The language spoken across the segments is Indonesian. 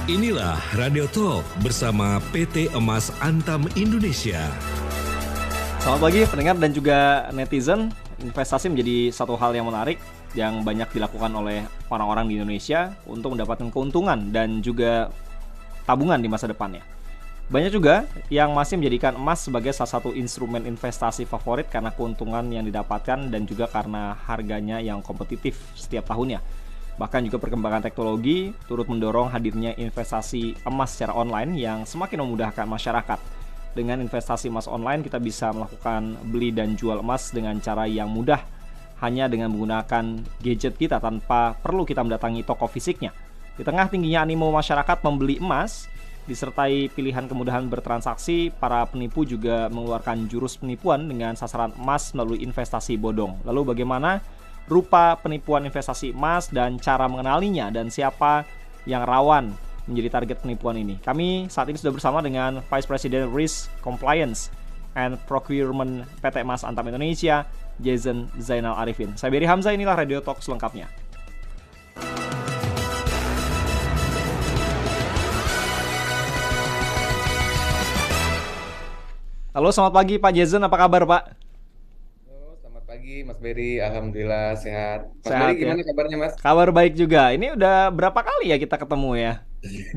Inilah Radio Talk bersama PT Emas Antam Indonesia. Selamat pagi pendengar dan juga netizen. Investasi menjadi satu hal yang menarik yang banyak dilakukan oleh orang-orang di Indonesia untuk mendapatkan keuntungan dan juga tabungan di masa depannya. Banyak juga yang masih menjadikan emas sebagai salah satu instrumen investasi favorit karena keuntungan yang didapatkan dan juga karena harganya yang kompetitif setiap tahunnya. Bahkan juga perkembangan teknologi turut mendorong hadirnya investasi emas secara online yang semakin memudahkan masyarakat. Dengan investasi emas online kita bisa melakukan beli dan jual emas dengan cara yang mudah, hanya dengan menggunakan gadget kita tanpa perlu kita mendatangi toko fisiknya. Di tengah tingginya animo masyarakat membeli emas, disertai pilihan kemudahan bertransaksi, para penipu juga mengeluarkan jurus penipuan dengan sasaran emas melalui investasi bodong. Lalu bagaimana rupa penipuan investasi emas dan cara mengenalinya dan siapa yang rawan menjadi target penipuan ini? Kami saat ini sudah bersama dengan Vice President Risk Compliance and Procurement PT Emas Antam Indonesia, Jason Zainal Arifin. Saya Beri Hamzah, inilah Radio Talk selengkapnya. Halo, selamat pagi Pak Jason, apa kabar Pak? Halo, selamat pagi Mas Beri, Alhamdulillah sehat. Mas Sehat Beri gimana kabarnya Mas? Kabar baik juga. Ini udah berapa kali ya kita ketemu ya?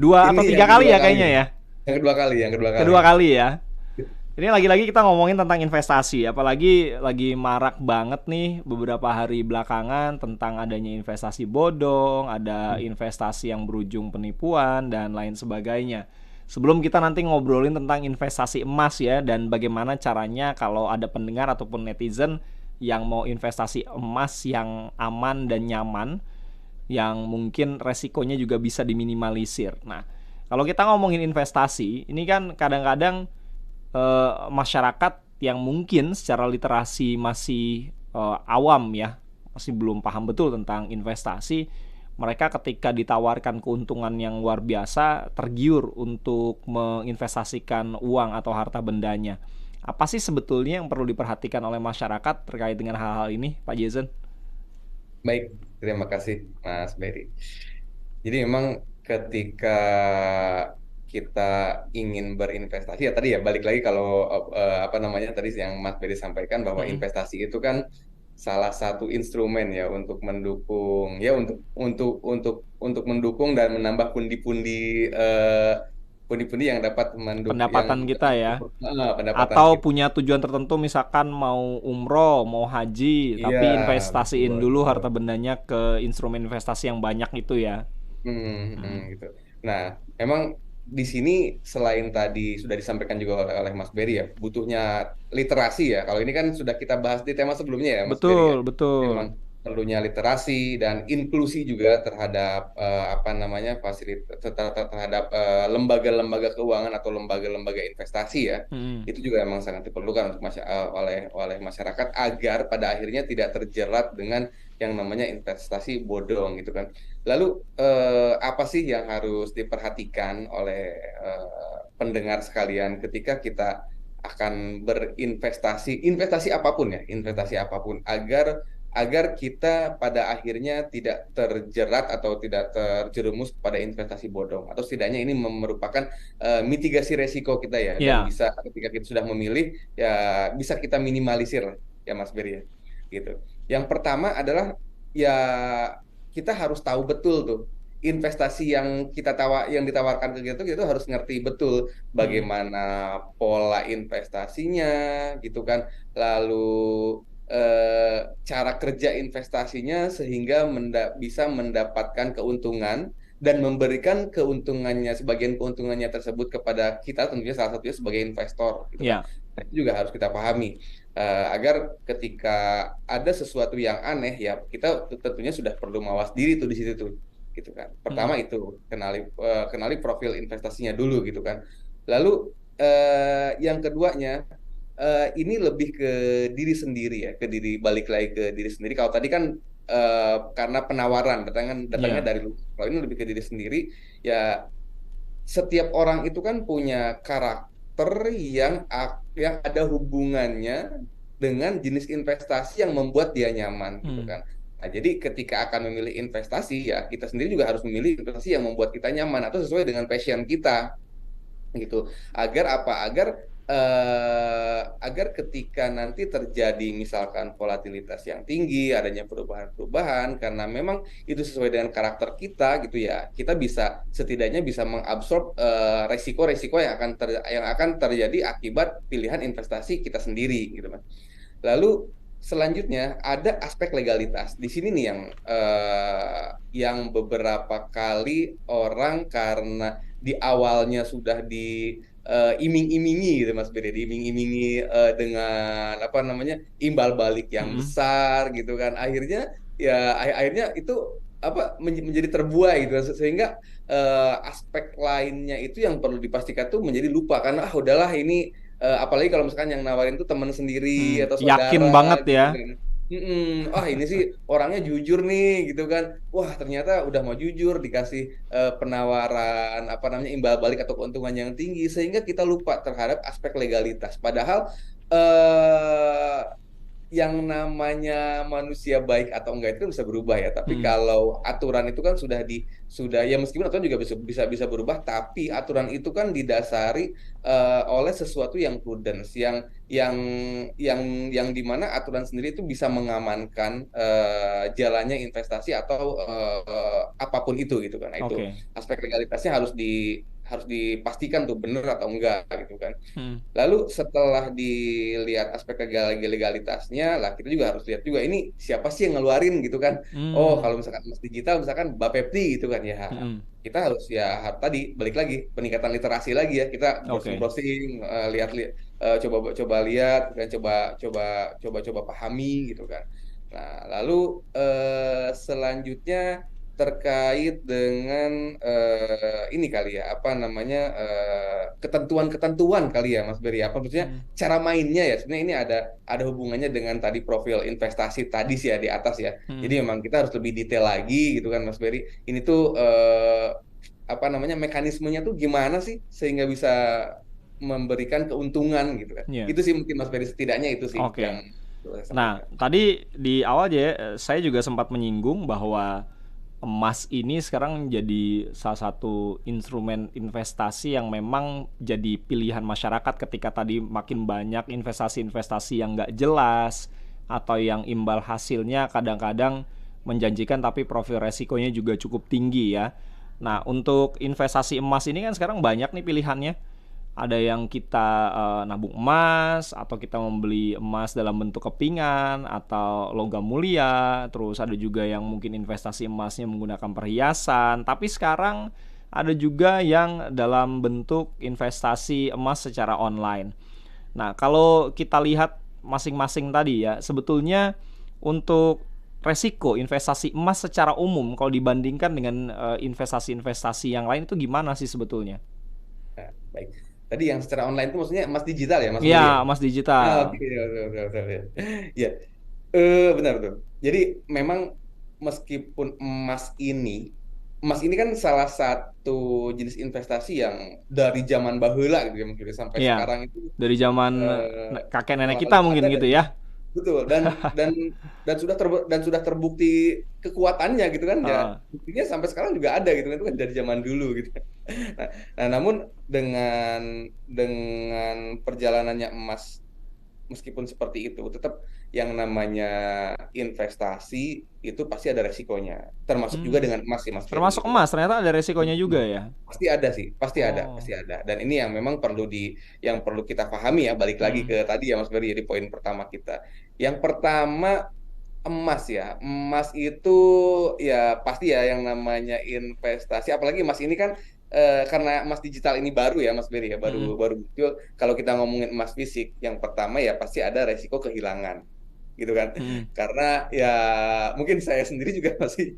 2 atau Ini 3 yang kali kedua ya kali. kayaknya ya? Yang kedua kali. Kedua kali ya. Ini lagi-lagi kita ngomongin tentang investasi, apalagi lagi marak banget nih beberapa hari belakangan tentang adanya investasi bodong, ada investasi yang berujung penipuan dan lain sebagainya. Sebelum kita nanti ngobrolin tentang investasi emas ya, dan bagaimana caranya kalau ada pendengar ataupun netizen yang mau investasi emas yang aman dan nyaman, yang mungkin resikonya juga bisa diminimalisir. Nah, kalau kita ngomongin investasi, ini kan kadang-kadang masyarakat yang mungkin secara literasi masih awam ya, masih belum paham betul tentang investasi, mereka ketika ditawarkan keuntungan yang luar biasa tergiur untuk menginvestasikan uang atau harta bendanya. Apa sih sebetulnya yang perlu diperhatikan oleh masyarakat terkait dengan hal-hal ini, Pak Jason? Baik, terima kasih Mas Beri. Jadi memang ketika kita ingin berinvestasi ya tadi ya balik lagi kalau apa namanya tadi yang Mas Beri sampaikan bahwa investasi itu kan salah satu instrumen ya untuk mendukung ya untuk mendukung dan menambah pundi-pundi pundi-pundi yang dapat Pendapatan kita ya, pendapatan atau kita. punya tujuan tertentu, misalkan mau umroh, mau haji, Iya, tapi investasiin dulu betul. harta bendanya ke instrumen investasi yang banyak itu ya. Gitu. Nah, memang di sini selain tadi sudah disampaikan juga oleh Mas Beri ya, butuhnya literasi ya. Kalau ini kan sudah kita bahas di tema sebelumnya ya, Mas Beri ya. Betul, betul. Memang perlunya literasi dan inklusi juga terhadap apa namanya terhadap lembaga-lembaga keuangan atau lembaga-lembaga investasi ya. Hmm. Itu juga memang sangat diperlukan untuk oleh masyarakat agar pada akhirnya tidak terjerat dengan yang namanya investasi bodong gitu kan. Lalu apa sih yang harus diperhatikan oleh pendengar sekalian ketika kita akan investasi apapun ya, investasi apapun agar kita pada akhirnya tidak terjerat atau tidak terjerumus pada investasi bodong atau setidaknya ini merupakan mitigasi resiko kita ya dan Ya, bisa ketika kita sudah memilih ya bisa kita minimalisir ya Mas Beri ya gitu. Yang pertama adalah ya kita harus tahu betul tuh investasi yang ditawarkan ke kita itu harus ngerti betul bagaimana pola investasinya gitu kan lalu cara kerja investasinya sehingga bisa mendapatkan keuntungan dan memberikan keuntungannya sebagian keuntungannya tersebut kepada kita tentunya salah satunya sebagai investor gitu kan. ya. Nah, itu juga harus kita pahami agar ketika ada sesuatu yang aneh ya kita tentunya sudah perlu mawas diri tuh di situ tuh gitu kan. Pertama itu kenali profil investasinya dulu gitu kan. Lalu yang keduanya ini lebih ke diri sendiri ya, ke diri balik lagi ke diri sendiri. Kalau tadi kan karena penawaran datangnya Ya. dari luar. Kalau ini lebih ke diri sendiri ya setiap orang itu kan punya karakter yang ada hubungannya dengan jenis investasi yang membuat dia nyaman gitu kan. Nah, jadi ketika akan memilih investasi ya kita sendiri juga harus memilih investasi yang membuat kita nyaman atau sesuai dengan passion kita gitu. Agar apa? Agar ketika nanti terjadi misalkan volatilitas yang tinggi, adanya perubahan-perubahan karena memang itu sesuai dengan karakter kita gitu ya. Kita bisa setidaknya bisa mengabsorb resiko-resiko yang akan terjadi akibat pilihan investasi kita sendiri gitu kan. Lalu selanjutnya ada aspek legalitas. Di sini nih yang beberapa kali orang karena di awalnya sudah iming-imingi gitu Mas Beri, diiming-imingi dengan apa namanya imbal balik yang Mm-mm. besar gitu kan. Akhirnya ya akhirnya itu apa menjadi terbuai gitu sehingga aspek lainnya itu yang perlu dipastikan tuh menjadi lupa karena udahlah ini apalagi kalau misalkan yang nawarin tuh teman sendiri atau Yakin saudara banget ya. gitu kan. Ini sih orangnya jujur nih gitu kan. Wah, ternyata udah mau jujur dikasih penawaran apa namanya imbal balik atau keuntungan yang tinggi sehingga kita lupa terhadap aspek legalitas. Padahal eh yang namanya manusia baik atau enggak itu kan bisa berubah ya. Tapi Hmm. kalau aturan itu kan sudah ya meskipun aturan juga bisa bisa bisa berubah, tapi aturan itu kan didasari oleh sesuatu yang prudence, yang yang yang dimana aturan sendiri itu bisa mengamankan jalannya investasi atau apapun itu gitu kan. Nah, itu Oke. aspek legalitasnya harus dipastikan tuh benar atau enggak gitu kan. Hmm. Lalu setelah dilihat aspek legalitasnya, lah kita juga harus lihat juga ini siapa sih yang ngeluarin gitu kan. Oh, Hmm. kalau misalkan emas digital misalkan Bapepti gitu kan ya. Hmm. Kita harus ya tadi balik lagi peningkatan literasi lagi ya. Kita Oke. browsing-browsing, lihat-lihat, coba coba lihat dan coba pahami gitu kan. Nah, lalu selanjutnya terkait dengan ini kali ya apa namanya ketentuan-ketentuan kali ya Mas Beri apa maksudnya Hmm. cara mainnya ya sebenarnya ini ada hubungannya dengan tadi profil investasi tadi sih ya di atas ya Hmm. jadi memang kita harus lebih detail lagi gitu kan Mas Beri ini tuh apa namanya mekanismenya tuh gimana sih sehingga bisa memberikan keuntungan gitu kan Iya. itu sih mungkin Mas Beri setidaknya itu sih yang Oke. boleh saya Nah, sampaikan. tadi di awal aja saya juga sempat menyinggung bahwa emas ini sekarang jadi salah satu instrumen investasi yang memang jadi pilihan masyarakat ketika tadi makin banyak investasi-investasi yang nggak jelas atau yang imbal hasilnya kadang-kadang menjanjikan tapi profil resikonya juga cukup tinggi ya. Nah, untuk investasi emas ini kan sekarang banyak nih pilihannya. Ada yang kita nabung emas atau kita membeli emas dalam bentuk kepingan atau logam mulia, terus ada juga yang mungkin investasi emasnya menggunakan perhiasan, tapi sekarang ada juga yang dalam bentuk investasi emas secara online. Nah, kalau kita lihat masing-masing tadi ya, sebetulnya untuk resiko investasi emas secara umum kalau dibandingkan dengan investasi-investasi yang lain itu gimana sih sebetulnya? Nah, baik. Tadi yang secara online itu maksudnya emas digital ya, Mas Beri ya? Iya, emas Oke, digital. oke, oke, oke, oke. Ya, benar tuh. Jadi memang meskipun emas ini kan salah satu jenis investasi yang dari zaman bahula gitu ya, Mas Beri, sampai Iya, sekarang itu dari zaman eh, kakek nenek kita selalu mungkin ada dan gitu ya. betul dan sudah terbukti kekuatannya gitu kan ya Heeh. buktinya sampai sekarang juga ada gitu kan itu kan dari zaman dulu gitu. Nah, namun dengan perjalanannya emas meskipun seperti itu, tetap yang namanya investasi itu pasti ada resikonya. Termasuk juga Hmm. dengan emas sih Mas Ferry Termasuk gitu kan. emas, ternyata ada resikonya juga ya. Pasti ada sih, pasti ada, Oh. pasti ada. Dan ini yang memang yang perlu kita pahami ya, balik lagi Hmm. ke tadi ya Mas Ferry, jadi poin pertama kita. Yang pertama emas ya. Emas itu ya pasti ya yang namanya investasi apalagi emas ini kan karena emas digital ini baru ya Mas Beri ya, baru Hmm. baru muncul. Kalau kita ngomongin emas fisik, yang pertama ya pasti ada resiko kehilangan. Gitu kan. Hmm. Karena ya mungkin saya sendiri juga masih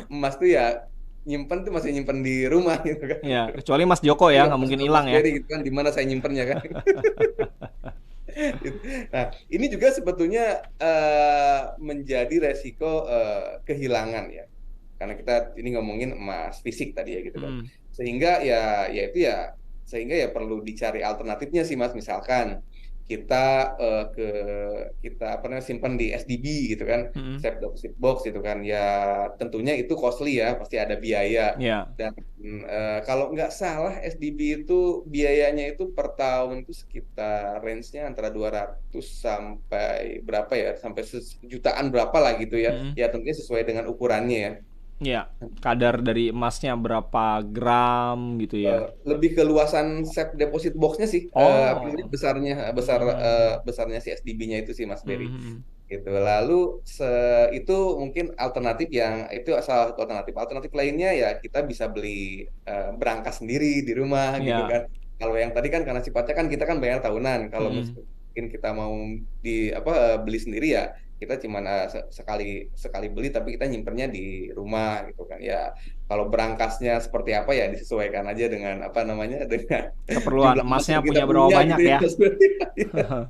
emas tuh ya nyimpen tuh masih nyimpen di rumah gitu kan. Ya, kecuali Mas Joko ya, Coba nggak kasih mungkin tahu hilang Mas ya. Beri gitu kan di mana saya nyimpennya kan. Nah, ini juga sebetulnya menjadi resiko kehilangan ya. Karena kita ini ngomongin emas fisik tadi ya gitu kan. Hmm. Sehingga ya sehingga ya perlu dicari alternatifnya sih Mas. Misalkan kita kita apa namanya simpan di SDB gitu kan, safe deposit box gitu kan. Ya tentunya itu costly ya, pasti ada biaya. Ya. Dan kalau nggak salah SDB itu biayanya itu per tahun itu sekitar range-nya antara 200 sampai berapa ya, sampai jutaan berapa lah gitu ya. Ya tentunya sesuai dengan ukurannya ya. Ya, kadar dari emasnya berapa gram gitu ya. Lebih ke luasan safe deposit box-nya sih, apa namanya, besarnya si SDB-nya itu sih Mas Berry gitu. Lalu itu mungkin alternatif yang itu salah satu alternatif lainnya ya kita bisa beli berangkas sendiri di rumah gitu Ya. kan. Kalau yang tadi kan karena sifatnya kan kita kan bayar tahunan, kalau mungkin kita mau beli sendiri ya kita cuma sekali beli tapi kita nyimpennya di rumah gitu kan ya. Kalau berangkasnya seperti apa ya disesuaikan aja dengan apa namanya, dengan Keperluan jumlah emas emasnya yang kita punya berapa punya banyak gitu ya. ya.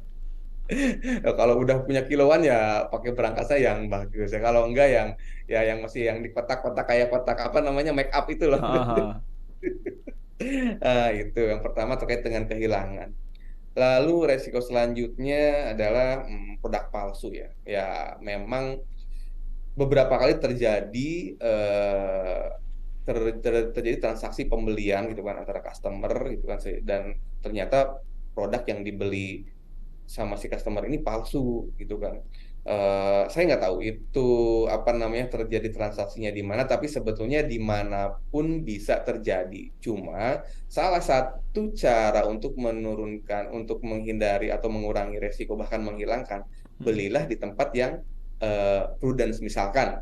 Ya, kalau udah punya kiloan ya pakai berangkasnya yang bagus ya. Kalau enggak yang masih yang di kotak-kotak kayak kotak apa namanya make up itu loh. Itu yang pertama terkait dengan kehilangan. Lalu resiko selanjutnya adalah produk palsu ya. Ya memang beberapa kali terjadi terjadi transaksi pembelian gitu kan antara customer gitu kan, dan ternyata produk yang dibeli sama si customer ini palsu gitu kan. Saya nggak tahu itu apa namanya terjadi transaksinya di mana, tapi sebetulnya dimanapun bisa terjadi. Cuma salah satu cara untuk untuk menghindari atau mengurangi resiko bahkan menghilangkan, belilah di tempat yang prudence. Misalkan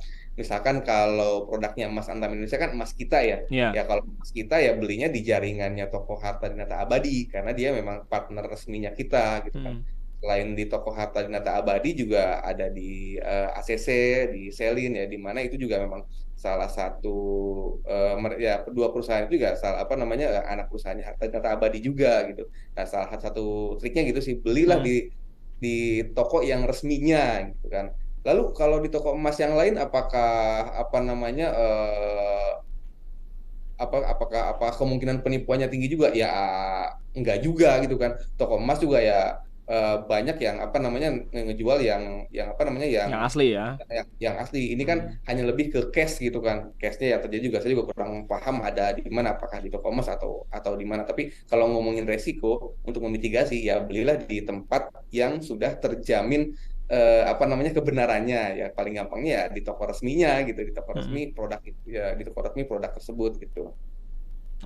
kalau produknya emas Antam Indonesia kan emas kita ya. Ya kalau emas kita ya belinya di jaringannya toko harta dinata abadi karena dia memang partner resminya kita gitu kan. Selain di toko harta dinata abadi juga ada di ACC, di Selin ya, di mana itu juga memang salah satu ya kedua perusahaan itu juga salah apa namanya anak perusahaannya harta dinata abadi juga gitu. Nah, salah satu triknya gitu sih, belilah di toko yang resminya gitu kan. Lalu kalau di toko emas yang lain apakah apa namanya apakah kemungkinan penipuannya tinggi juga? Ya enggak juga gitu kan. Toko emas juga ya banyak yang apa namanya ngejual yang apa namanya yang asli ya. Yang asli. Ini kan hanya lebih ke cash gitu kan. Cashnya ya terjadi juga, saya juga kurang paham ada di mana, apakah di toko emas atau di mana. Tapi kalau ngomongin resiko untuk memitigasi ya belilah di tempat yang sudah terjamin apa namanya kebenarannya ya, paling gampangnya ya di toko resminya gitu, di toko resmi produk itu ya, di toko resmi produk tersebut gitu.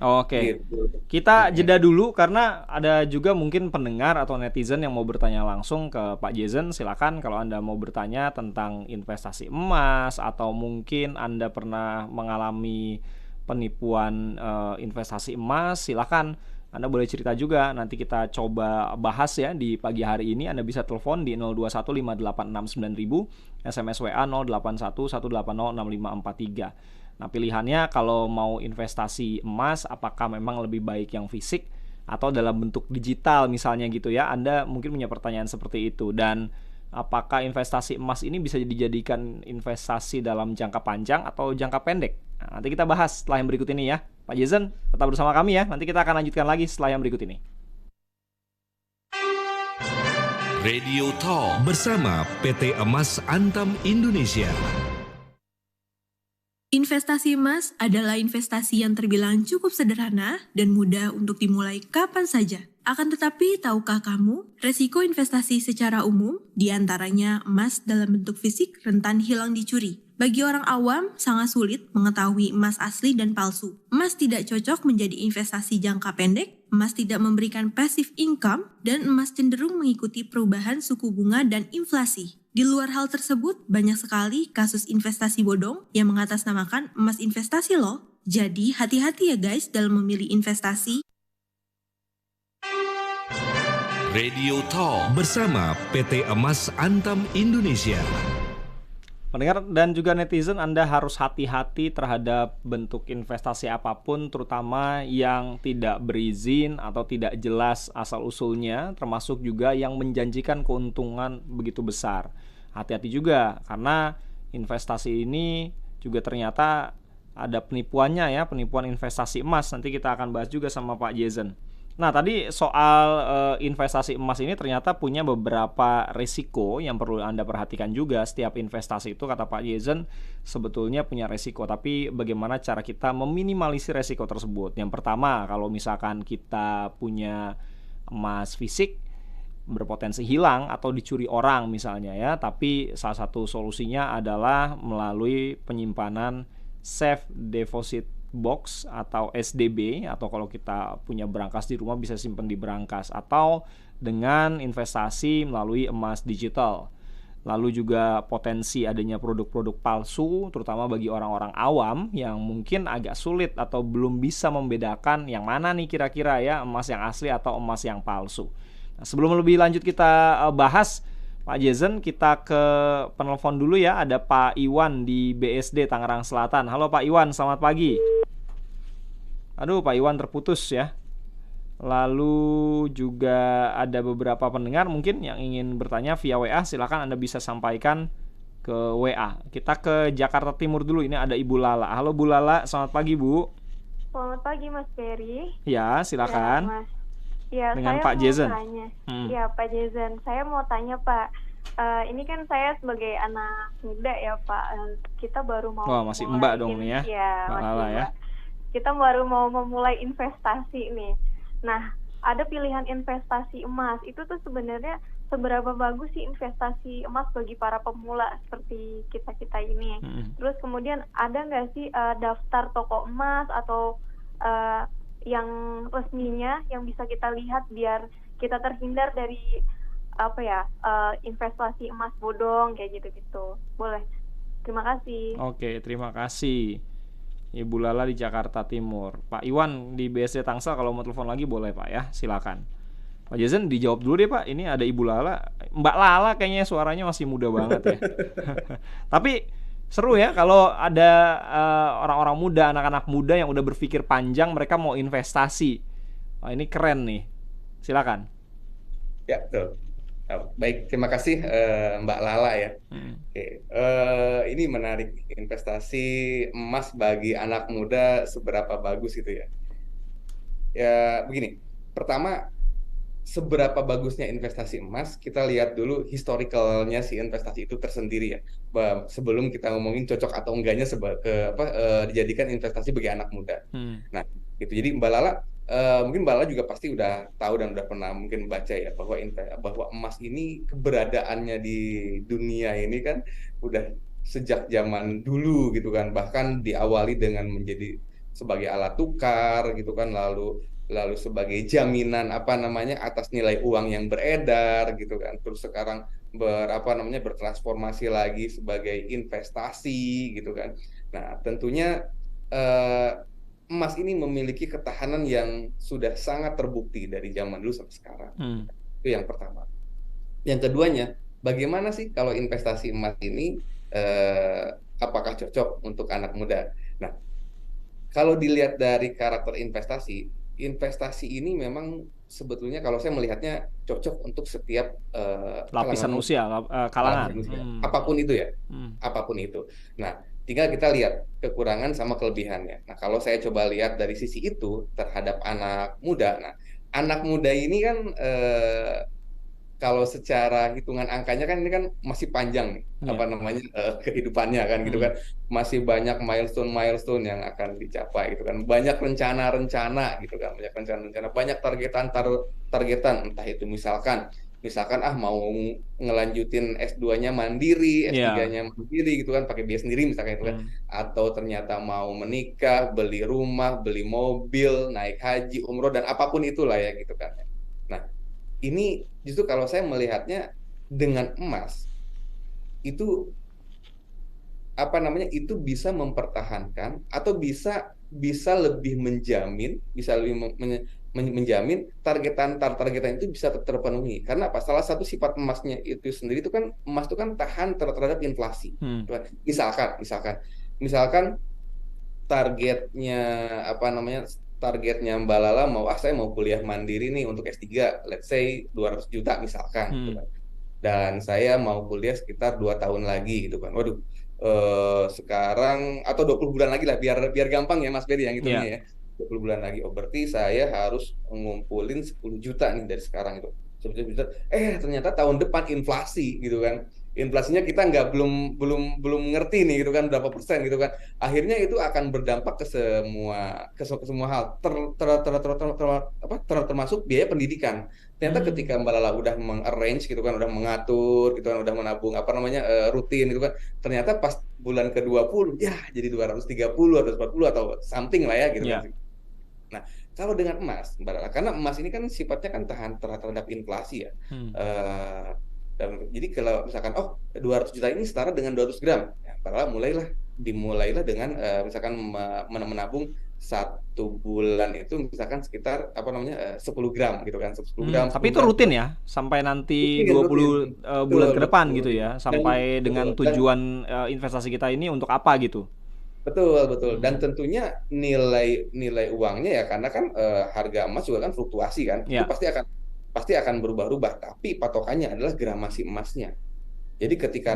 Oke, Gitu. kita jeda dulu karena ada juga mungkin pendengar atau netizen yang mau bertanya langsung ke Pak Jason. Silakan kalau Anda mau bertanya tentang investasi emas atau mungkin Anda pernah mengalami penipuan investasi emas, silakan Anda boleh cerita juga. Nanti kita coba bahas ya di pagi hari ini. Anda bisa telepon di 0215869000, SMS WA 0811806543. Nah, pilihannya kalau mau investasi emas, apakah memang lebih baik yang fisik atau dalam bentuk digital misalnya gitu ya. Anda mungkin punya pertanyaan seperti itu. Dan apakah investasi emas ini bisa dijadikan investasi dalam jangka panjang atau jangka pendek? Nah, nanti kita bahas setelah yang berikut ini ya. Pak Jason, tetap bersama kami ya. Nanti kita akan lanjutkan lagi setelah yang berikut ini. Radio Talk bersama PT Emas Antam Indonesia. Investasi emas adalah investasi yang terbilang cukup sederhana dan mudah untuk dimulai kapan saja. Akan tetapi, tahukah kamu, resiko investasi secara umum, diantaranya emas dalam bentuk fisik rentan hilang dicuri. Bagi orang awam, sangat sulit mengetahui emas asli dan palsu. Emas tidak cocok menjadi investasi jangka pendek, emas tidak memberikan passive income, dan emas cenderung mengikuti perubahan suku bunga dan inflasi. Di luar hal tersebut, banyak sekali kasus investasi bodong yang mengatasnamakan emas investasi loh. Jadi, hati-hati ya guys dalam memilih investasi. Radio Talk bersama PT Emas Antam Indonesia. Pendengar dan juga netizen, Anda harus hati-hati terhadap bentuk investasi apapun, terutama yang tidak berizin atau tidak jelas asal-usulnya, termasuk juga yang menjanjikan keuntungan begitu besar. Hati-hati juga, karena investasi ini juga ternyata ada penipuannya ya, penipuan investasi emas. Nanti kita akan bahas juga sama Pak Jason. Nah, tadi soal investasi emas ini ternyata punya beberapa risiko yang perlu Anda perhatikan juga. Setiap investasi itu, kata Pak Jason, sebetulnya punya risiko. Tapi bagaimana cara kita meminimalisir risiko tersebut? Yang pertama, kalau misalkan kita punya emas fisik, berpotensi hilang atau dicuri orang misalnya ya. Tapi salah satu solusinya adalah melalui penyimpanan safe deposit box atau SDB, atau kalau kita punya berangkas di rumah bisa simpan di berangkas, atau dengan investasi melalui emas digital. Lalu juga potensi adanya produk-produk palsu, terutama bagi orang-orang awam yang mungkin agak sulit atau belum bisa membedakan yang mana nih kira-kira ya emas yang asli atau emas yang palsu. Nah, sebelum lebih lanjut kita bahas, Pak Jason, kita ke penelpon dulu ya. Ada Pak Iwan di BSD Tangerang Selatan. Halo Pak Iwan, selamat pagi. Aduh, Pak Iwan terputus ya. Lalu juga ada beberapa pendengar mungkin yang ingin bertanya via WA. Silakan Anda bisa sampaikan ke WA. Kita ke Jakarta Timur dulu. Ini ada Ibu Lala. Halo Bu Lala, selamat pagi Bu. Selamat pagi Mas Ferry. Ya, silakan. Ya, Mas. Ya, dengan saya Pak mau Jason. Tanya. Ya, Pak Jason. Saya mau tanya Pak. Ini kan saya sebagai anak muda ya Pak. Kita baru mau. Wah, masih Mbak dong nih ya. Ya, Mbak masih Lala ya. Kita baru mau memulai investasi nih. Nah, ada pilihan investasi emas. Itu tuh sebenarnya seberapa bagus sih investasi emas bagi para pemula seperti kita-kita ini. Terus kemudian ada nggak sih daftar toko emas atau yang resminya yang bisa kita lihat biar kita terhindar dari investasi emas bodong kayak gitu-gitu. Boleh. Terima kasih. Oke, terima kasih. Ibu Lala di Jakarta Timur. Pak Iwan di BSD Tangsel, kalau mau telepon lagi boleh Pak ya, silakan. Pak Jason dijawab dulu deh Pak. Ini ada Ibu Lala, Mbak Lala kayaknya suaranya masih muda banget ya. Tapi seru ya kalau ada orang-orang muda, anak-anak muda yang udah berpikir panjang, mereka mau investasi. Wah, ini keren nih. Silakan. Ya, betul. Baik, terima kasih Mbak Lala ya. Oke, ini menarik, investasi emas bagi anak muda seberapa bagus itu ya. Ya begini, pertama seberapa bagusnya investasi emas, kita lihat dulu historicalnya si investasi itu tersendiri ya. Sebelum kita ngomongin cocok atau enggaknya dijadikan investasi bagi anak muda. Nah, gitu. Jadi Mbak Lala, mungkin Mbak Lala juga pasti udah tahu dan udah pernah mungkin baca ya bahwa emas ini keberadaannya di dunia ini kan udah sejak zaman dulu gitu kan, bahkan diawali dengan menjadi sebagai alat tukar gitu kan, lalu sebagai jaminan atas nilai uang yang beredar gitu kan, terus sekarang bertransformasi lagi sebagai investasi gitu kan. Nah, tentunya emas ini memiliki ketahanan yang sudah sangat terbukti dari zaman dulu sampai sekarang. Itu yang pertama. Yang keduanya, bagaimana sih kalau investasi emas ini apakah cocok untuk anak muda? Nah, kalau dilihat dari karakter investasi ini memang sebetulnya kalau saya melihatnya cocok untuk setiap lapisan usia, kalangan. Apapun itu ya, apapun itu. Nah, tinggal kita lihat kekurangan sama kelebihannya. Nah, kalau saya coba lihat dari sisi itu terhadap anak muda, nah anak muda ini kan kalau secara hitungan angkanya kan ini kan masih panjang nih kehidupannya kan gitu kan, masih banyak milestone yang akan dicapai gitu kan, banyak rencana gitu kan, banyak targetan entah itu misalkan mau ngelanjutin S2-nya mandiri, S3-nya mandiri gitu kan, pakai biaya sendiri misalkan itu kan, atau ternyata mau menikah, beli rumah, beli mobil, naik haji, umroh dan apapun itulah ya gitu kan. Nah, ini justru kalau saya melihatnya dengan emas itu itu bisa mempertahankan atau bisa lebih menjamin, menjamin targetan itu bisa terpenuhi. Karena apa? Salah satu sifat emasnya itu sendiri itu kan, emas itu kan tahan terhadap inflasi. Misalkan targetnya targetnya Mbak Lala saya mau kuliah mandiri nih untuk S3, let's say 200 juta misalkan gitu kan. Dan saya mau kuliah sekitar 2 tahun lagi gitu kan. Waduh, sekarang atau 20 bulan lagi lah biar gampang ya Mas Ferry yang hitungnya ya. 20 bulan lagi. Oh, berarti saya harus ngumpulin 10 juta nih dari sekarang itu. 10 juta. Ternyata tahun depan inflasi gitu kan. Inflasinya kita nggak belum ngerti nih gitu kan berapa persen gitu kan. Akhirnya itu akan berdampak ke semua hal termasuk biaya pendidikan. Ternyata ketika Mbak Lala udah mengarrange gitu kan, udah mengatur gitu kan, udah menabung rutin gitu kan. Ternyata pas bulan ke-20 ya jadi 230 atau 40 atau something lah ya gitu kan. Nah, kalau dengan emas, Mbak Lala, karena emas ini kan sifatnya kan tahan terhadap inflasi ya. Dan jadi kalau misalkan 200 juta ini setara dengan 200 gram, ya, Mbak Lala dimulailah dengan misalkan menabung 1 bulan itu misalkan sekitar 10 gram gitu kan, 10 gram. Tapi 10 itu gram. rutin ya, sampai nanti Rutin, 20 bulan ke depan gitu ya, sampai Dan- dengan betul. tujuan investasi kita ini untuk apa gitu. Betul. Dan tentunya nilai uangnya ya karena kan harga emas juga kan fluktuasi kan. Ya. Itu pasti akan berubah-ubah, tapi patokannya adalah gramasi emasnya. Jadi ketika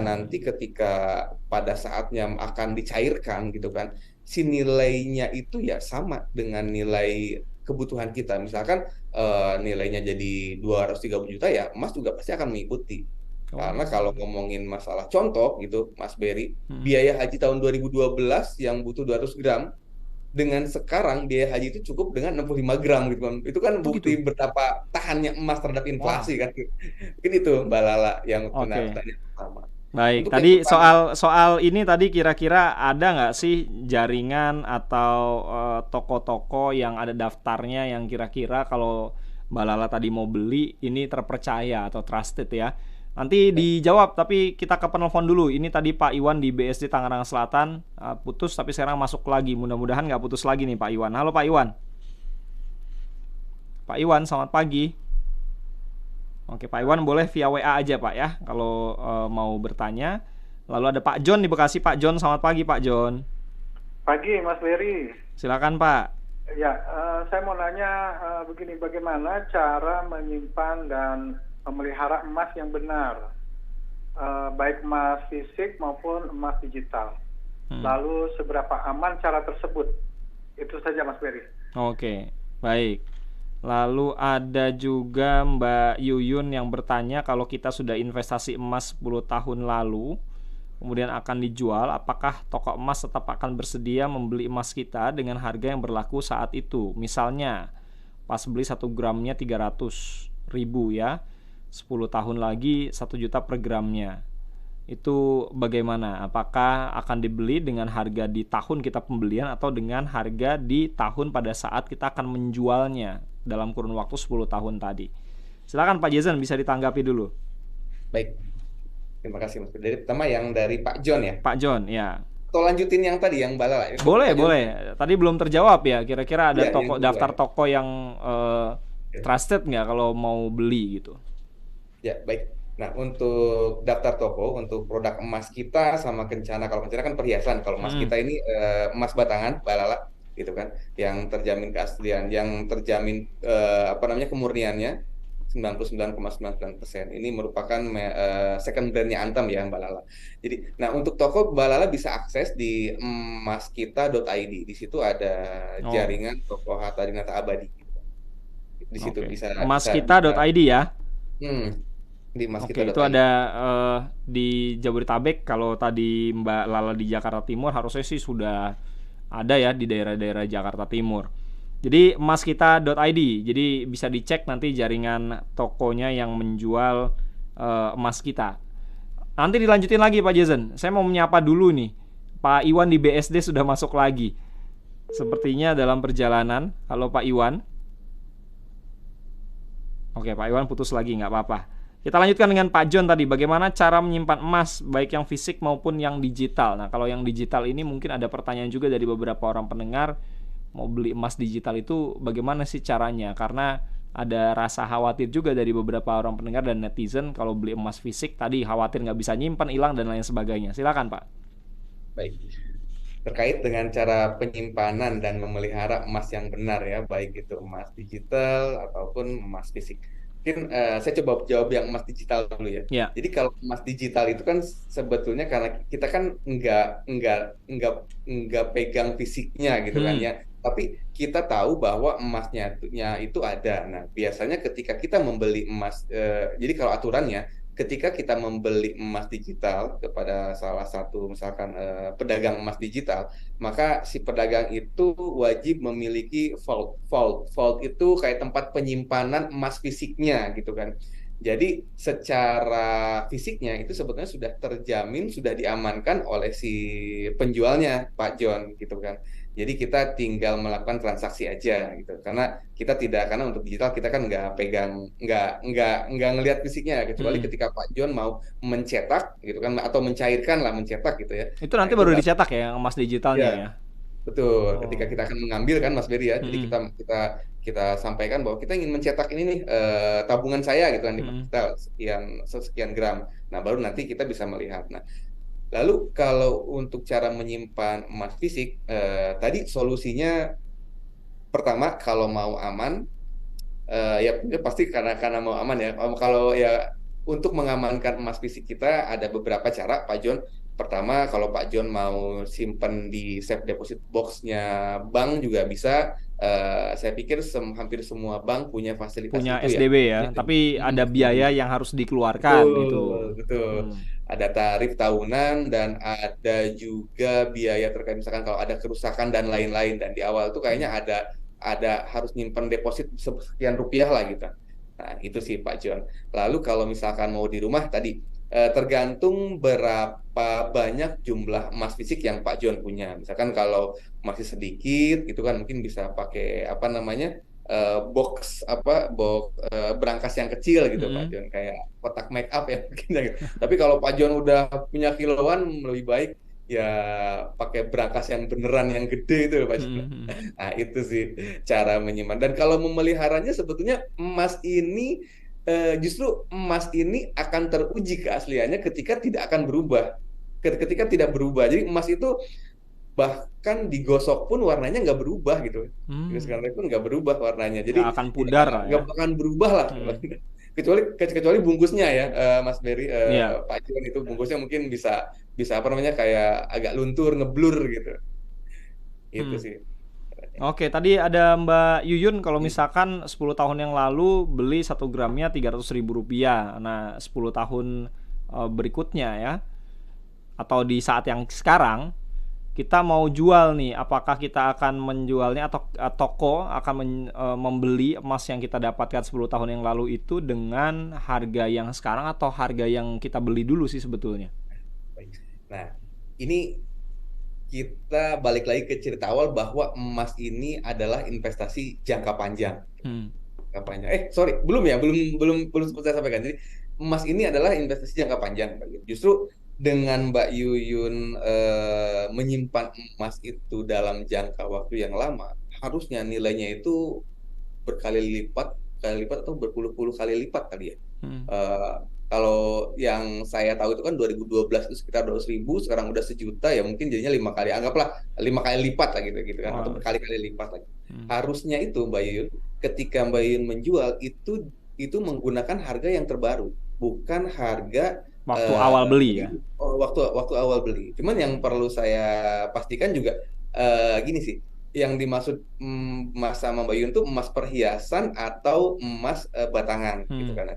pada saatnya akan dicairkan gitu kan, si nilainya itu ya sama dengan nilai kebutuhan kita. Misalkan nilainya jadi 230 juta ya, emas juga pasti akan mengikuti. Karena kalau ngomongin masalah contoh gitu, Mas Berry, biaya haji tahun 2012 yang butuh 200 gram, dengan sekarang biaya haji itu cukup dengan 65 gram gitu kan. Itu kan bukti betapa tahannya emas terhadap inflasi kan. Mungkin itu Mbak Lala yang pertanyaan pertama. Baik, Untuk tadi yang pertama, soal ini tadi kira-kira ada nggak sih jaringan atau toko-toko yang ada daftarnya yang kira-kira kalau Mbak Lala tadi mau beli ini terpercaya atau trusted ya? Nanti dijawab, tapi kita ke penelpon dulu. Ini tadi Pak Iwan di BSD Tangerang Selatan putus, tapi sekarang masuk lagi. Mudah-mudahan nggak putus lagi nih Pak Iwan. Halo Pak Iwan. Pak Iwan, selamat pagi. Oke, Pak Iwan boleh via WA aja Pak ya, kalau mau bertanya. Lalu ada Pak John di Bekasi. Pak John, selamat pagi Pak John. Pagi Mas Berry. Silakan Pak. Ya, saya mau nanya begini, bagaimana cara menyimpan dan memelihara emas yang benar, baik emas fisik maupun emas digital. Lalu seberapa aman cara tersebut? Itu saja Mas Berry. Oke, baik. Lalu ada juga Mbak Yuyun yang bertanya, kalau kita sudah investasi emas 10 tahun lalu, kemudian akan dijual, apakah toko emas tetap akan bersedia membeli emas kita dengan harga yang berlaku saat itu? Misalnya, pas beli 1 gramnya 300.000 ya, 10 tahun lagi 1 juta per gramnya. Itu bagaimana? Apakah akan dibeli dengan harga di tahun kita pembelian atau dengan harga di tahun pada saat kita akan menjualnya dalam kurun waktu 10 tahun tadi? Silakan Pak Jason, bisa ditanggapi dulu. Baik. Terima kasih Mas. Dari pertama yang dari Pak John ya. Pak John, ya. Atau lanjutin yang tadi yang Mbak Lala. Boleh. Tadi belum terjawab ya. Kira-kira ada Ya, daftar toko yang trusted nggak kalau mau beli gitu? Ya, baik. Nah, untuk daftar toko, untuk produk emas kita sama Kencana. Kalau Kencana kan perhiasan. Kalau emas kita ini emas batangan, Mbak Lala, gitu kan. Yang terjamin keaslian, yang terjamin kemurniannya 99,99%. Ini merupakan second brandnya Antam ya, Mbak Lala. Jadi, nah untuk toko Mbak Lala bisa akses di emaskita.id. Di situ ada jaringan toko Harta Dinata Abadi. Di situ bisa emaskita.id ya. Di emaskita.id. Itu ada di Jabodetabek. Kalau tadi Mbak Lala di Jakarta Timur, harusnya sih sudah ada ya di daerah-daerah Jakarta Timur. Jadi emaskita.id. Jadi bisa dicek nanti jaringan tokonya yang menjual emas kita. Nanti dilanjutin lagi Pak Jason. Saya mau menyapa dulu nih. Pak Iwan di BSD sudah masuk lagi. Sepertinya dalam perjalanan. Halo Pak Iwan. Oke, Pak Iwan putus lagi, nggak apa-apa. Kita lanjutkan dengan Pak John tadi. Bagaimana cara menyimpan emas, baik yang fisik maupun yang digital. Nah, kalau yang digital ini mungkin ada pertanyaan juga dari beberapa orang pendengar. Mau beli emas digital itu bagaimana sih caranya? Karena ada rasa khawatir juga dari beberapa orang pendengar dan netizen kalau beli emas fisik tadi khawatir nggak bisa nyimpan, hilang dan lain sebagainya. Silakan Pak. Baik. Terkait dengan cara penyimpanan dan memelihara emas yang benar ya, baik itu emas digital ataupun emas fisik. Mungkin saya coba jawab yang emas digital dulu ya. Jadi kalau emas digital itu kan sebetulnya karena kita kan nggak pegang fisiknya gitu kan ya. Tapi kita tahu bahwa emasnya itu ada. Nah, biasanya ketika kita membeli emas, jadi kalau aturannya, ketika kita membeli emas digital kepada salah satu misalkan pedagang emas digital, maka si pedagang itu wajib memiliki vault. Vault itu kayak tempat penyimpanan emas fisiknya gitu kan. Jadi secara fisiknya itu sebetulnya sudah terjamin, sudah diamankan oleh si penjualnya, Pak John, gitu kan. Jadi kita tinggal melakukan transaksi aja gitu. Karena untuk digital kita kan nggak pegang, nggak ngelihat fisiknya, kecuali ketika Pak John mau mencetak gitu kan, atau mencairkan lah, mencetak gitu ya. Itu nanti baru dicetak ya emas digitalnya ya. Betul, ketika kita akan mengambil kan Mas Berry ya, jadi kita sampaikan bahwa kita ingin mencetak ini nih tabungan saya gitu kan, kita sekian gram. Nah, baru nanti kita bisa melihat. Nah, lalu kalau untuk cara menyimpan emas fisik, tadi solusinya pertama kalau mau aman, ya pasti karena mau aman ya. Kalau ya untuk mengamankan emas fisik kita ada beberapa cara, Pak John. Pertama, kalau Pak John mau simpen di safe deposit box-nya bank juga bisa. Saya pikir hampir semua bank punya fasilitas punya itu SDB ya. Gitu. Tapi ada biaya yang harus dikeluarkan gitu. Betul. Ada tarif tahunan dan ada juga biaya terkait misalkan kalau ada kerusakan dan lain-lain. Dan di awal tuh kayaknya ada harus nyimpen deposit sekian rupiah lah gitu. Nah, itu sih Pak John. Lalu kalau misalkan mau di rumah tadi, tergantung berapa banyak jumlah emas fisik yang Pak John punya. Misalkan kalau masih sedikit gitu kan mungkin bisa pakai box berangkas yang kecil gitu Pak John, kayak kotak make up ya mungkin gitu. Tapi kalau Pak John udah punya kiloan, lebih baik ya pakai berangkas yang beneran yang gede itu Pak John. Nah, itu sih cara menyimpan. Dan kalau memeliharanya sebetulnya justru emas ini akan teruji keasliannya ketika tidak akan berubah. Ketika tidak berubah. Jadi emas itu bahkan digosok pun warnanya nggak berubah gitu. Sekarang pun nggak berubah warnanya. Jadi nggak akan pudar lah ya. Nggak akan berubah lah. Kecuali bungkusnya ya, Mas Berry, Pak John, itu bungkusnya mungkin bisa kayak agak luntur, ngeblur gitu. Itu sih. Oke, tadi ada Mbak Yuyun, kalau misalkan 10 tahun yang lalu beli 1 gramnya Rp300.000. Nah, 10 tahun berikutnya ya, atau di saat yang sekarang, kita mau jual nih, apakah kita akan menjualnya atau toko akan membeli emas yang kita dapatkan 10 tahun yang lalu itu dengan harga yang sekarang atau harga yang kita beli dulu sih sebetulnya? Nah, ini kita balik lagi ke cerita awal bahwa emas ini adalah investasi jangka panjang. Belum saya sampaikan. Jadi emas ini adalah investasi jangka panjang. Justru dengan Mbak Yuyun menyimpan emas itu dalam jangka waktu yang lama, harusnya nilainya itu berkali lipat atau berpuluh-puluh kali lipat kali ya. Kalau yang saya tahu itu kan 2012 itu sekitar 200.000, sekarang udah 1 juta, ya mungkin jadinya 5 kali, anggaplah 5 kali lipat lah gitu kan, atau berkali-kali lipat lagi. Harusnya itu Mbak Yuyun, ketika Mbak Yuyun menjual itu menggunakan harga yang terbaru, bukan harga waktu awal beli ya. Waktu awal beli. Cuman yang perlu saya pastikan juga gini sih, yang dimaksud emas sama Mbak Yuyun itu emas perhiasan atau emas batangan gitu kan.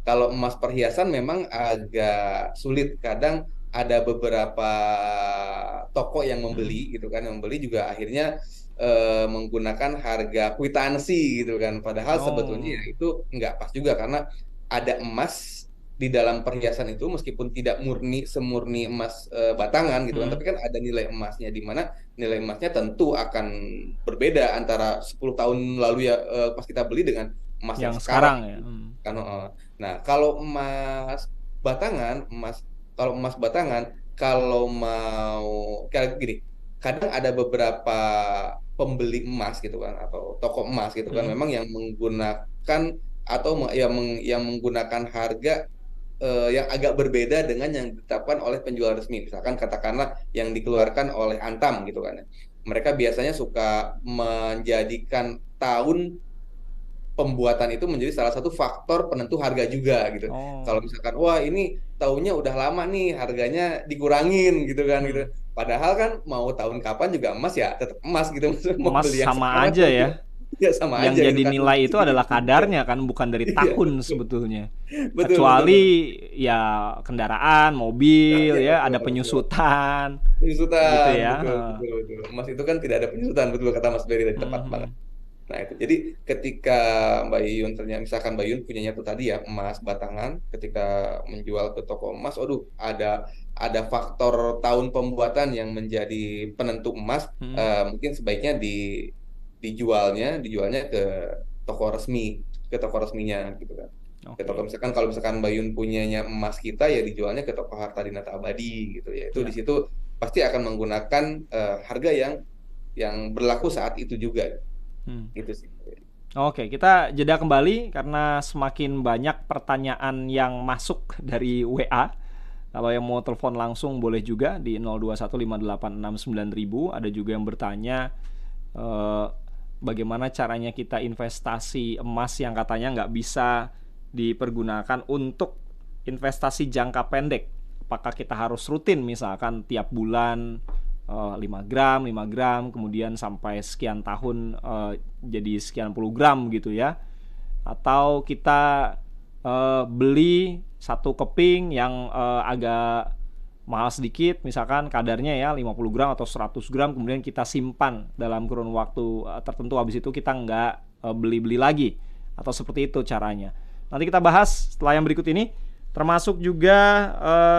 Kalau emas perhiasan memang agak sulit, kadang ada beberapa toko yang membeli gitu kan, yang membeli juga akhirnya menggunakan harga kwitansi gitu kan, padahal sebetulnya itu nggak pas juga, karena ada emas di dalam perhiasan itu meskipun tidak semurni emas batangan gitu kan, tapi kan ada nilai emasnya, di mana nilai emasnya tentu akan berbeda antara 10 tahun lalu ya pas kita beli dengan emas yang sekarang ya. Nah, kalau emas batangan, kalau mau kayak gini, kadang ada beberapa pembeli emas gitu kan, atau toko emas gitu kan, memang yang menggunakan atau yang menggunakan harga yang agak berbeda dengan yang ditetapkan oleh penjual resmi. Misalkan katakanlah yang dikeluarkan oleh Antam gitu kan. Mereka biasanya suka menjadikan tahun pembuatan itu menjadi salah satu faktor penentu harga juga gitu. Kalau misalkan wah ini tahunnya udah lama nih, harganya dikurangin gitu kan gitu. Padahal kan mau tahun kapan juga emas ya tetap emas gitu. Maksudnya mau Emas beli yang sama sekarang aja mau ya. jual ya sama Yang aja gitu jadi kan nilai itu adalah segitu juga. kadarnya kan, bukan dari Iya, tahun betul. sebetulnya. Betul betul Kecuali betul. ya kendaraan, Nah, mobil iya ya, betul ada betul. penyusutan gitu Penyusutan, ya. betul betul betul. Emas itu kan tidak ada penyusutan, betul kata Mas Berry tadi tepat banget. Mhm. Nah itu, jadi ketika Mbak Yuyun ternyata misalkan Mbak Yuyun punyanya tuh tadi ya emas batangan, ketika menjual ke toko emas, aduh ada faktor tahun pembuatan yang menjadi penentu emas, Mhm. mungkin sebaiknya dijualnya ke toko resmi, ke toko resminya gitu kan. Ke toko, Oke. misalkan kalau misalkan Mbak Yuyun punyanya emas kita ya dijualnya ke toko Harta Dinata Abadi gitu ya. Itu di Ya. situ pasti akan menggunakan harga yang berlaku saat itu juga. Hmm. Itu sih. Oke, kita jeda kembali karena semakin banyak pertanyaan yang masuk dari WA. Kalau yang mau telepon langsung boleh juga di 0215869000. Ada juga yang bertanya bagaimana caranya kita investasi emas yang katanya nggak bisa dipergunakan untuk investasi jangka pendek. Apakah kita harus rutin misalkan tiap bulan 5 gram, 5 gram, kemudian sampai sekian tahun jadi sekian puluh gram gitu ya. Atau kita beli satu keping yang agak mahal sedikit, misalkan kadarnya ya 50 gram atau 100 gram, kemudian kita simpan dalam kurun waktu tertentu, habis itu kita nggak beli-beli lagi, atau seperti itu caranya. Nanti kita bahas setelah yang berikut ini, termasuk juga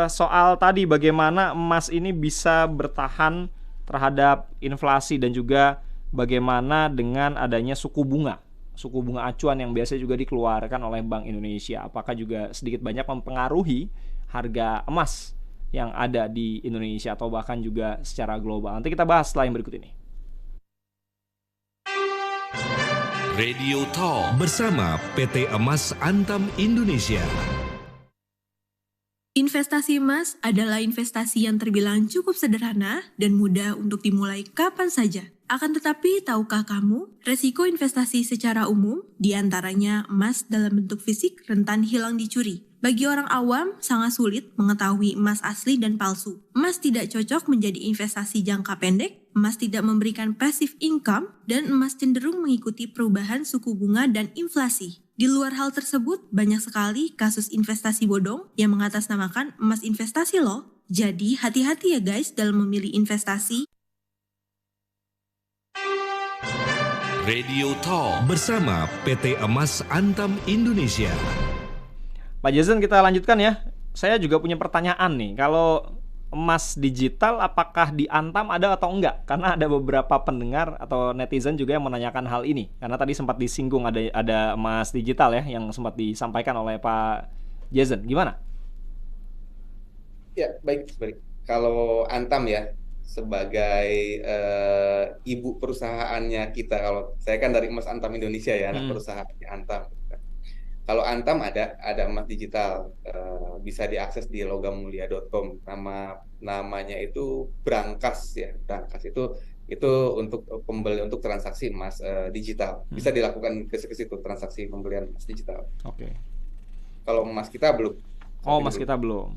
soal tadi bagaimana emas ini bisa bertahan terhadap inflasi dan juga bagaimana dengan adanya suku bunga acuan yang biasa juga dikeluarkan oleh Bank Indonesia. Apakah juga sedikit banyak mempengaruhi harga emas yang ada di Indonesia atau bahkan juga secara global. Nanti kita bahas setelah yang berikut ini. Radio Talk bersama PT Emas Antam Indonesia. Investasi emas adalah investasi yang terbilang cukup sederhana dan mudah untuk dimulai kapan saja. Akan tetapi, tahukah kamu, resiko investasi secara umum, diantaranya emas dalam bentuk fisik rentan hilang dicuri. Bagi orang awam, sangat sulit mengetahui emas asli dan palsu. Emas tidak cocok menjadi investasi jangka pendek, emas tidak memberikan passive income, dan emas cenderung mengikuti perubahan suku bunga dan inflasi. Di luar hal tersebut, banyak sekali kasus investasi bodong yang mengatasnamakan emas investasi loh. Jadi hati-hati ya guys dalam memilih investasi. Radio Talk bersama PT Emas Antam Indonesia. Pak Jason, kita lanjutkan ya. Saya juga punya pertanyaan nih. Kalau emas digital apakah di Antam ada atau enggak? Karena ada beberapa pendengar atau netizen juga yang menanyakan hal ini. Karena tadi sempat disinggung ada emas digital ya yang sempat disampaikan oleh Pak Jason. Gimana? Ya, baik. Kalau Antam ya, sebagai ibu perusahaannya kita, kalau saya kan dari Emas Antam Indonesia ya, anak perusahaannya Antam. Kalau Antam ada emas digital, bisa diakses di logammulia.com. Namanya itu Brankas ya, Brankas itu untuk pembeli, untuk transaksi emas digital. Bisa dilakukan ke situ transaksi pembelian emas digital. Oke. Kalau emas kita belum. Oh, emas kita belum.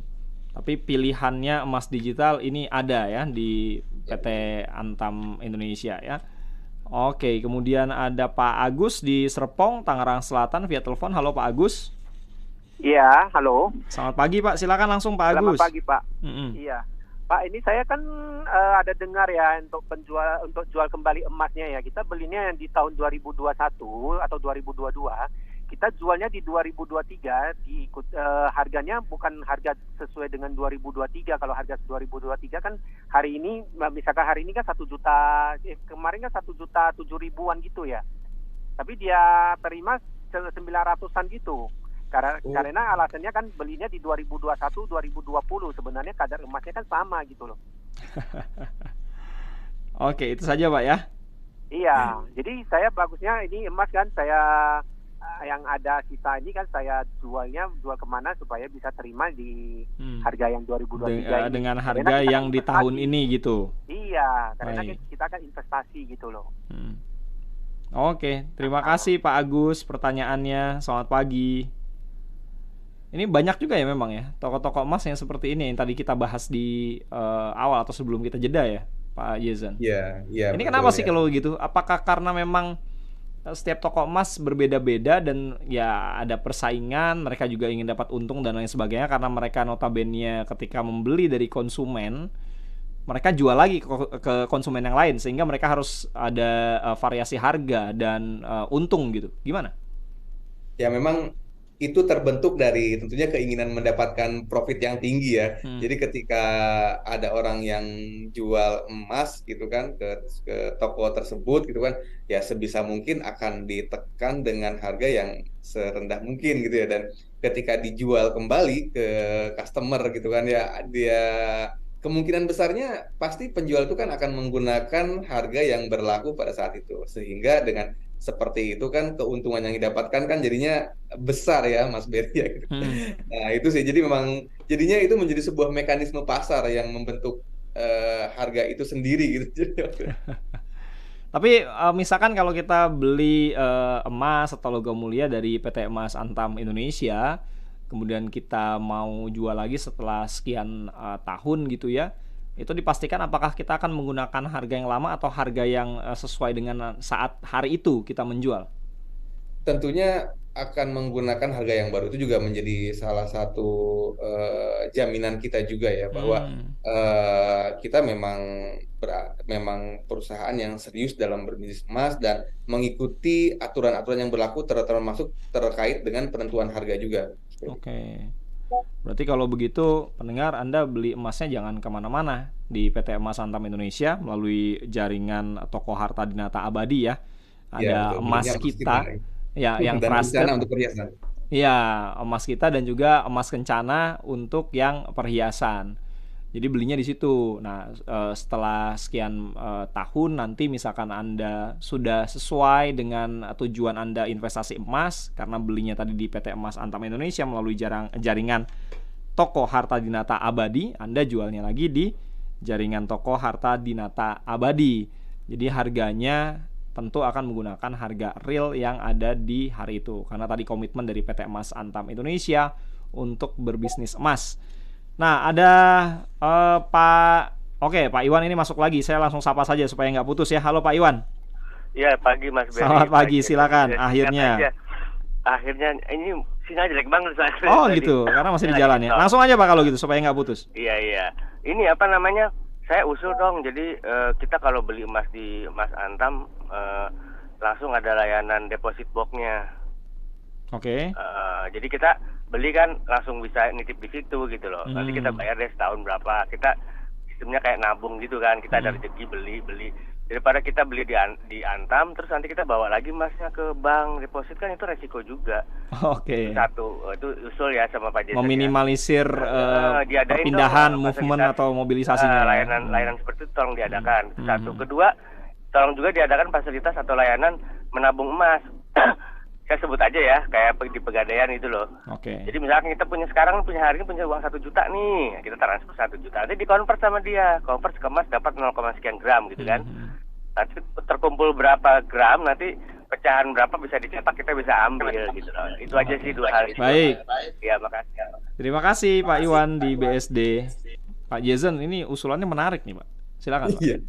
Tapi pilihannya emas digital ini ada ya di PT Antam Indonesia ya. Oke, kemudian ada Pak Agus di Serpong, Tangerang Selatan via telepon. Halo Pak Agus. Iya, halo. Selamat pagi Pak, silakan langsung Pak Agus. Selamat pagi Pak. Iya, Pak, ini saya kan ada dengar ya untuk jual kembali emasnya ya. Kita belinya yang di tahun 2021 atau 2022. Kita jualnya di 2023, harganya bukan harga sesuai dengan 2023. Kalau harga 2023 kan hari ini, misalkan hari ini kan 1 juta, kemarin kan 1.007.000-an gitu ya. Tapi dia terima 900-an gitu. Karena alasannya kan belinya di 2021, 2020. Sebenarnya kadar emasnya kan sama gitu loh. Oke, itu saja Pak ya. Iya, jadi saya bagusnya ini emas kan saya yang ada sisa ini kan saya jual kemana supaya bisa terima di harga yang 2023 ini. Dengan harga yang di tahun ini gitu. Iya, karena kita kan investasi gitu loh. Oke, terima kasih Pak Agus pertanyaannya. Selamat pagi. Ini banyak juga ya memang ya toko-toko emas yang seperti ini yang tadi kita bahas di awal atau sebelum kita jeda ya, Pak Jason. Iya, iya Ini betul kenapa sih ya. kalau gitu? Apakah karena memang setiap toko emas berbeda-beda dan ya ada persaingan, mereka juga ingin dapat untung dan lain sebagainya karena mereka notabene ketika membeli dari konsumen, mereka jual lagi ke konsumen yang lain sehingga mereka harus ada variasi harga dan untung gitu. Gimana? Ya memang itu terbentuk dari tentunya keinginan mendapatkan profit yang tinggi ya. Jadi ketika ada orang yang jual emas gitu kan ke toko tersebut gitu kan, ya sebisa mungkin akan ditekan dengan harga yang serendah mungkin gitu ya. Dan ketika dijual kembali ke customer gitu kan ya, dia kemungkinan besarnya pasti penjual itu kan akan menggunakan harga yang berlaku pada saat itu. Sehingga dengan seperti itu kan keuntungan yang didapatkan kan jadinya besar ya Mas Berry ya gitu. Nah itu sih jadi memang jadinya itu menjadi sebuah mekanisme pasar yang membentuk harga itu sendiri gitu. Tapi misalkan kalau kita beli emas atau logam mulia dari PT Emas Antam Indonesia, kemudian kita mau jual lagi setelah sekian tahun gitu ya, itu dipastikan apakah kita akan menggunakan harga yang lama atau harga yang sesuai dengan saat hari itu kita menjual. Tentunya akan menggunakan harga yang baru, itu juga menjadi salah satu jaminan kita juga ya bahwa kita memang perusahaan yang serius dalam berbisnis emas dan mengikuti aturan-aturan yang berlaku termasuk terkait dengan penentuan harga juga. Oke. Berarti kalau begitu pendengar, Anda beli emasnya jangan kemana-mana di PT Emas Antam Indonesia melalui jaringan toko harta dinata abadi ya. Ada betul. emas Belinya kita ya yang dan trusted. rencana untuk perhiasan. Ya, emas kita dan juga emas kencana untuk yang perhiasan. Jadi belinya di situ. Nah, setelah sekian tahun nanti misalkan Anda sudah sesuai dengan tujuan Anda investasi emas karena belinya tadi di PT Emas Antam Indonesia melalui jaringan toko harta dinata abadi, Anda jualnya lagi di jaringan toko harta dinata abadi. Jadi harganya tentu akan menggunakan harga real yang ada di hari itu karena tadi komitmen dari PT Emas Antam Indonesia untuk berbisnis emas. Nah, ada Pak Iwan ini masuk lagi. Saya langsung sapa saja supaya nggak putus ya. Halo Pak Iwan. Iya, pagi Mas Berry. Selamat pagi, silakan. Akhirnya ini sinyal jelek banget saya. Oh gitu, karena masih di jalan ya. Langsung aja Pak kalau gitu supaya nggak putus. Iya. Ini apa namanya? Saya usul dong. Jadi kita kalau beli emas di Emas Antam langsung ada layanan deposit box-nya. Oke. Jadi kita beli kan langsung bisa nitip di situ gitu loh. Nanti kita bayar deh setahun berapa. Kita sistemnya kayak nabung gitu kan. Kita ada rezeki beli. Daripada kita beli di Antam terus nanti kita bawa lagi emasnya ke bank deposit kan itu resiko juga. Oke. Satu itu usul ya sama Pak Jason. Meminimalisir perpindahan, movement atau mobilisasinya. Layanan seperti itu tolong diadakan. Satu. Kedua, tolong juga diadakan fasilitas atau layanan menabung emas. Saya sebut aja ya, kayak di Pegadaian itu loh. Oke. Jadi misalkan kita punya hari ini punya uang 1 juta nih, kita transfer 1 juta, nanti dikonvert sama dia, konvert ke emas dapat 0, sekian gram gitu kan. Nanti terkumpul berapa gram, nanti pecahan berapa bisa dicetak, kita bisa ambil gitu loh. Itu aja sih 2 hal itu. Baik. Ya, makasih. Terima kasih Pak Iwan di BSD. Pak Jason, ini usulannya menarik nih Pak. Silakan Pak. Iya.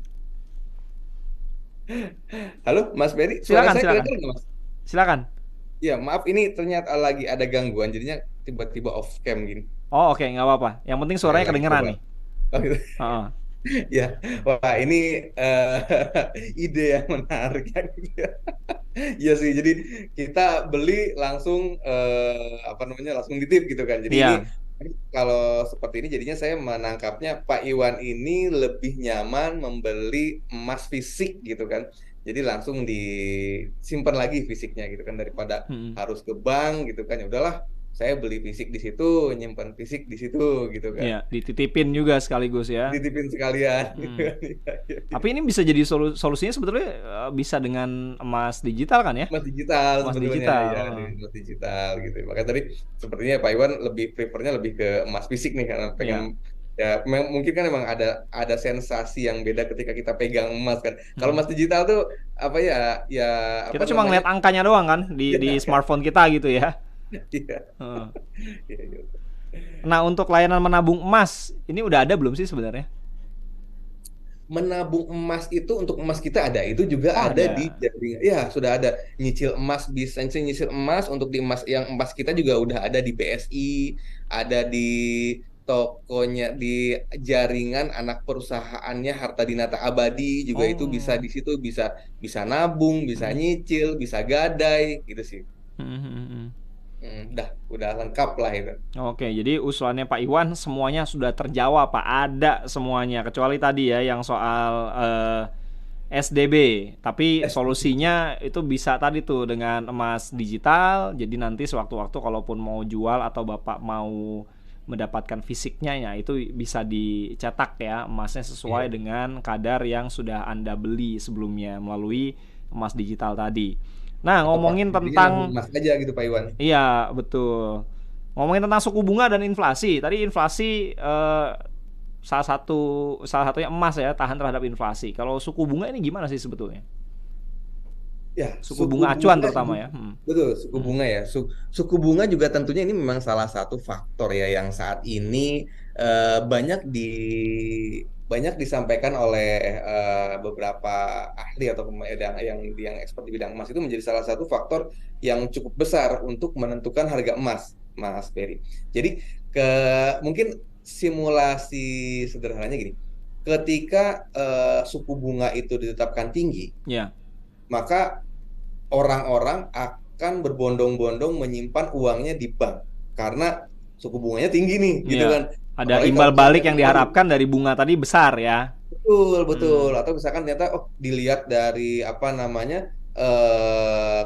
Halo Mas Berry, Silakan. Mas? Silakan. Ya, maaf ini ternyata lagi ada gangguan, jadinya tiba-tiba off cam gini. Oh oke, nggak apa-apa. Yang penting suaranya kedengeran nih. Oh, gitu. Ya, wah ini ide yang menarik kan. Iya sih, jadi kita beli langsung langsung ditip gitu kan. Jadi ini kalau seperti ini jadinya saya menangkapnya Pak Iwan ini lebih nyaman membeli emas fisik gitu kan. Jadi langsung disimpan lagi fisiknya gitu kan daripada harus ke bank gitu kan. Ya udahlah, saya beli fisik di situ, nyimpan fisik di situ gitu kan. Iya, dititipin juga sekaligus ya. Dititipin sekalian. Tapi ini bisa jadi solusinya sebetulnya bisa dengan emas digital kan ya? Emas digital emas sebetulnya digital. ya, emas digital gitu. Makanya tadi sepertinya Pak Iwan lebih prefernya lebih ke emas fisik nih karena pengen ya mungkin kan emang ada sensasi yang beda ketika kita pegang emas kan. Kalau emas digital tuh apa ya kita cuma ngeliat angkanya doang kan di smartphone kita gitu ya. Iya. Heeh. Iya, iya. Nah, untuk layanan menabung emas, ini udah ada belum sih sebenarnya? Menabung emas itu untuk emas kita ada, itu juga Oh, ada di ada. jaringan. Ya, sudah ada. Nyicil emas, bisa nyicil emas untuk di emas, yang emas kita juga udah ada di BSI, ada di tokonya, di jaringan anak perusahaannya Harta Dinata Abadi juga, itu bisa Oh. di situ, bisa bisa nabung, bisa Hmm. nyicil, bisa gadai gitu sih. Hmm, hmm, hmm. Udah lengkap lah itu. Oke, jadi usulannya Pak Iwan semuanya sudah terjawab, Pak. Ada semuanya, kecuali tadi ya yang soal SDB. Tapi solusinya itu bisa tadi tuh dengan emas digital. Jadi nanti sewaktu-waktu kalaupun mau jual atau Bapak mau mendapatkan fisiknya ya itu bisa dicetak ya emasnya sesuai Iya. dengan kadar yang sudah Anda beli sebelumnya melalui emas digital tadi. Nah, Atau pas ngomongin belinya nabung tentang emas aja gitu Pak Iwan. iya, betul. Ngomongin tentang suku bunga dan inflasi. Tadi inflasi salah satunya emas ya, tahan terhadap inflasi. Kalau suku bunga ini gimana sih sebetulnya? Ya, Suku suku bunga acuan bunga terutama ya. betul, suku Hmm. bunga ya. Suku bunga juga tentunya ini memang salah satu faktor ya yang saat ini eh, banyak di banyak disampaikan oleh beberapa ahli atau yang expert di bidang emas, itu menjadi salah satu faktor yang cukup besar untuk menentukan harga emas, Mas Ferry. Jadi mungkin simulasi sederhananya gini. Ketika suku bunga itu ditetapkan tinggi, Ya, maka orang-orang akan berbondong-bondong menyimpan uangnya di bank karena suku bunganya tinggi nih, gitu ya. kan. Ada Apalagi kalau imbal misalnya balik yang diharapkan dari bunga tadi besar ya. betul, betul. Hmm. Atau misalkan ternyata dilihat dari apa namanya,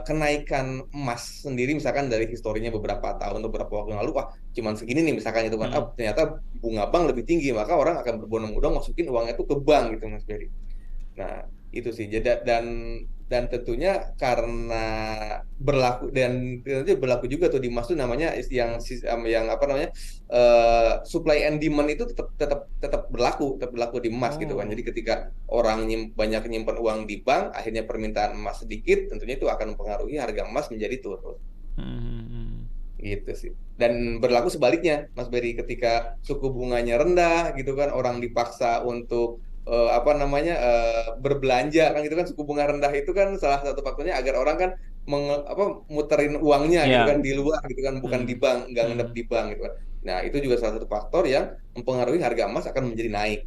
kenaikan emas sendiri, misalkan dari historinya beberapa tahun atau beberapa waktu yang lalu, wah cuman segini nih misalkan, itu kan, Hmm. ternyata bunga bank lebih tinggi, maka orang akan berbondong-bondong masukin uangnya tuh ke bank gitu Mas Ferry. Nah, itu sih. Jadi dan tentunya karena berlaku, dan tentunya berlaku juga tuh di emas tuh namanya yang apa namanya, supply and demand itu tetap tetap tetap berlaku di emas gitu kan. Oh. Jadi ketika orang banyak nyimpan uang di bank, akhirnya permintaan emas sedikit, tentunya itu akan mempengaruhi harga emas menjadi turun. Hmm. Gitu sih. Dan berlaku sebaliknya, Mas Berry, ketika suku bunganya rendah gitu kan, orang dipaksa untuk apa namanya, berbelanja kan, gitu kan. Suku bunga rendah itu kan salah satu faktornya agar orang kan muterin uangnya gitu Ya. kan di luar gitu kan, bukan di Hmm. bank, nggak ngendep Hmm. di bank gitu kan. Nah, itu juga salah satu faktor yang mempengaruhi harga emas akan menjadi naik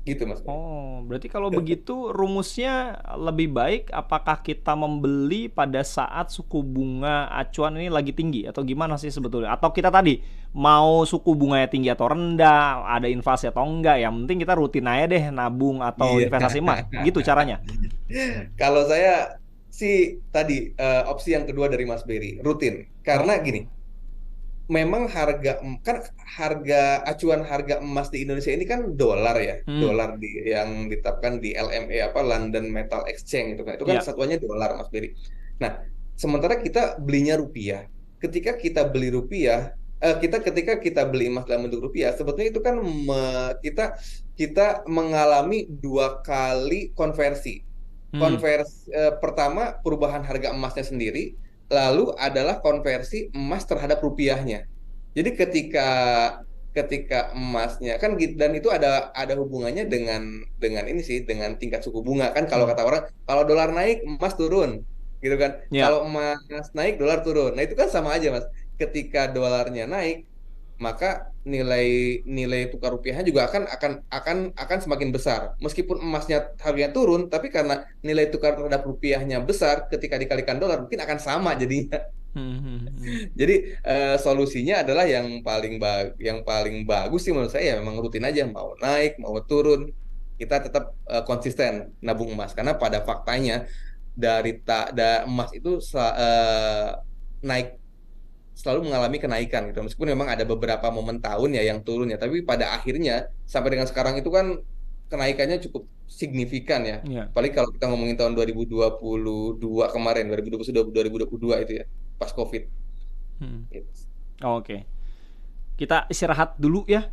gitu Mas Berry. Oh, berarti kalau begitu rumusnya lebih baik apakah kita membeli pada saat suku bunga acuan ini lagi tinggi atau gimana sih sebetulnya? Atau kita tadi mau suku bunganya tinggi atau rendah, ada inflasi atau enggak, yang penting kita rutin aja deh nabung atau Iya. investasi emas. Gitu caranya. Kalau saya sih tadi, opsi yang kedua dari Mas Berry, rutin. Karena Oh. gini, memang harga acuan harga emas di Indonesia ini kan dolar ya, Hmm. dolar yang ditetapkan di LME, apa, London Metal Exchange itu kan, Ya. satuannya dolar Mas Berry. Nah, sementara kita belinya rupiah. Ketika kita beli rupiah, ketika kita beli emas dalam bentuk rupiah, sebetulnya itu kan kita kita mengalami dua kali konversi. Hmm. Pertama, perubahan harga emasnya sendiri, lalu adalah konversi emas terhadap rupiahnya. Jadi ketika emasnya kan dan itu ada hubungannya dengan ini sih, dengan tingkat suku bunga kan. Kalau Hmm. kata orang, kalau dolar naik emas turun gitu kan. Ya. Kalau emas naik dolar turun. Nah, itu kan sama aja Mas. Ketika dolarnya naik, maka nilai nilai tukar rupiahnya juga akan semakin besar. Meskipun emasnya harganya turun, tapi karena nilai tukar terhadap rupiahnya besar, ketika dikalikan dolar mungkin akan sama jadinya. Hmm. Jadi solusinya adalah yang paling bagus sih menurut saya, ya memang rutin aja, mau naik mau turun kita tetap konsisten nabung emas, karena pada faktanya emas itu naik, selalu mengalami kenaikan gitu. Meskipun memang ada beberapa momen tahun ya yang turun ya, tapi pada akhirnya sampai dengan sekarang itu kan kenaikannya cukup signifikan ya. Ya. Apalagi kalau kita ngomongin tahun 2022 kemarin, 2022 itu ya, pas COVID. Hmm. Gitu. Oke. Kita istirahat dulu ya.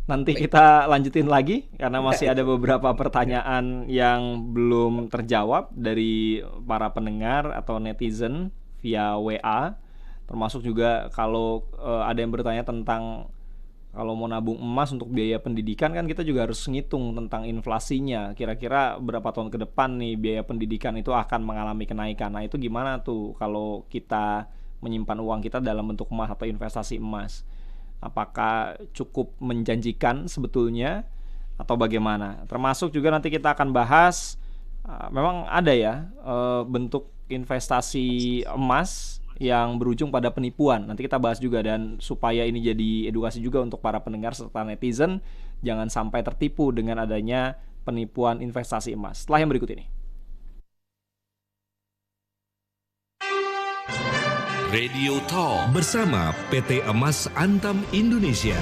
Nanti Baik. kita lanjutin lagi karena masih ada beberapa pertanyaan yang belum terjawab dari para pendengar atau netizen via WA. Termasuk juga kalau ada yang bertanya tentang kalau mau nabung emas untuk biaya pendidikan, kan kita juga harus ngitung tentang inflasinya. Kira-kira berapa tahun ke depan nih biaya pendidikan itu akan mengalami kenaikan. Nah itu gimana tuh kalau kita menyimpan uang kita dalam bentuk emas atau investasi emas? Apakah cukup menjanjikan sebetulnya atau bagaimana? Termasuk juga nanti kita akan bahas, memang ada ya bentuk investasi emas yang berujung pada penipuan. Nanti kita bahas juga, dan supaya ini jadi edukasi juga untuk para pendengar serta netizen, jangan sampai tertipu dengan adanya penipuan investasi emas. Setelah yang berikut ini. Radio Talk bersama PT Emas Antam Indonesia.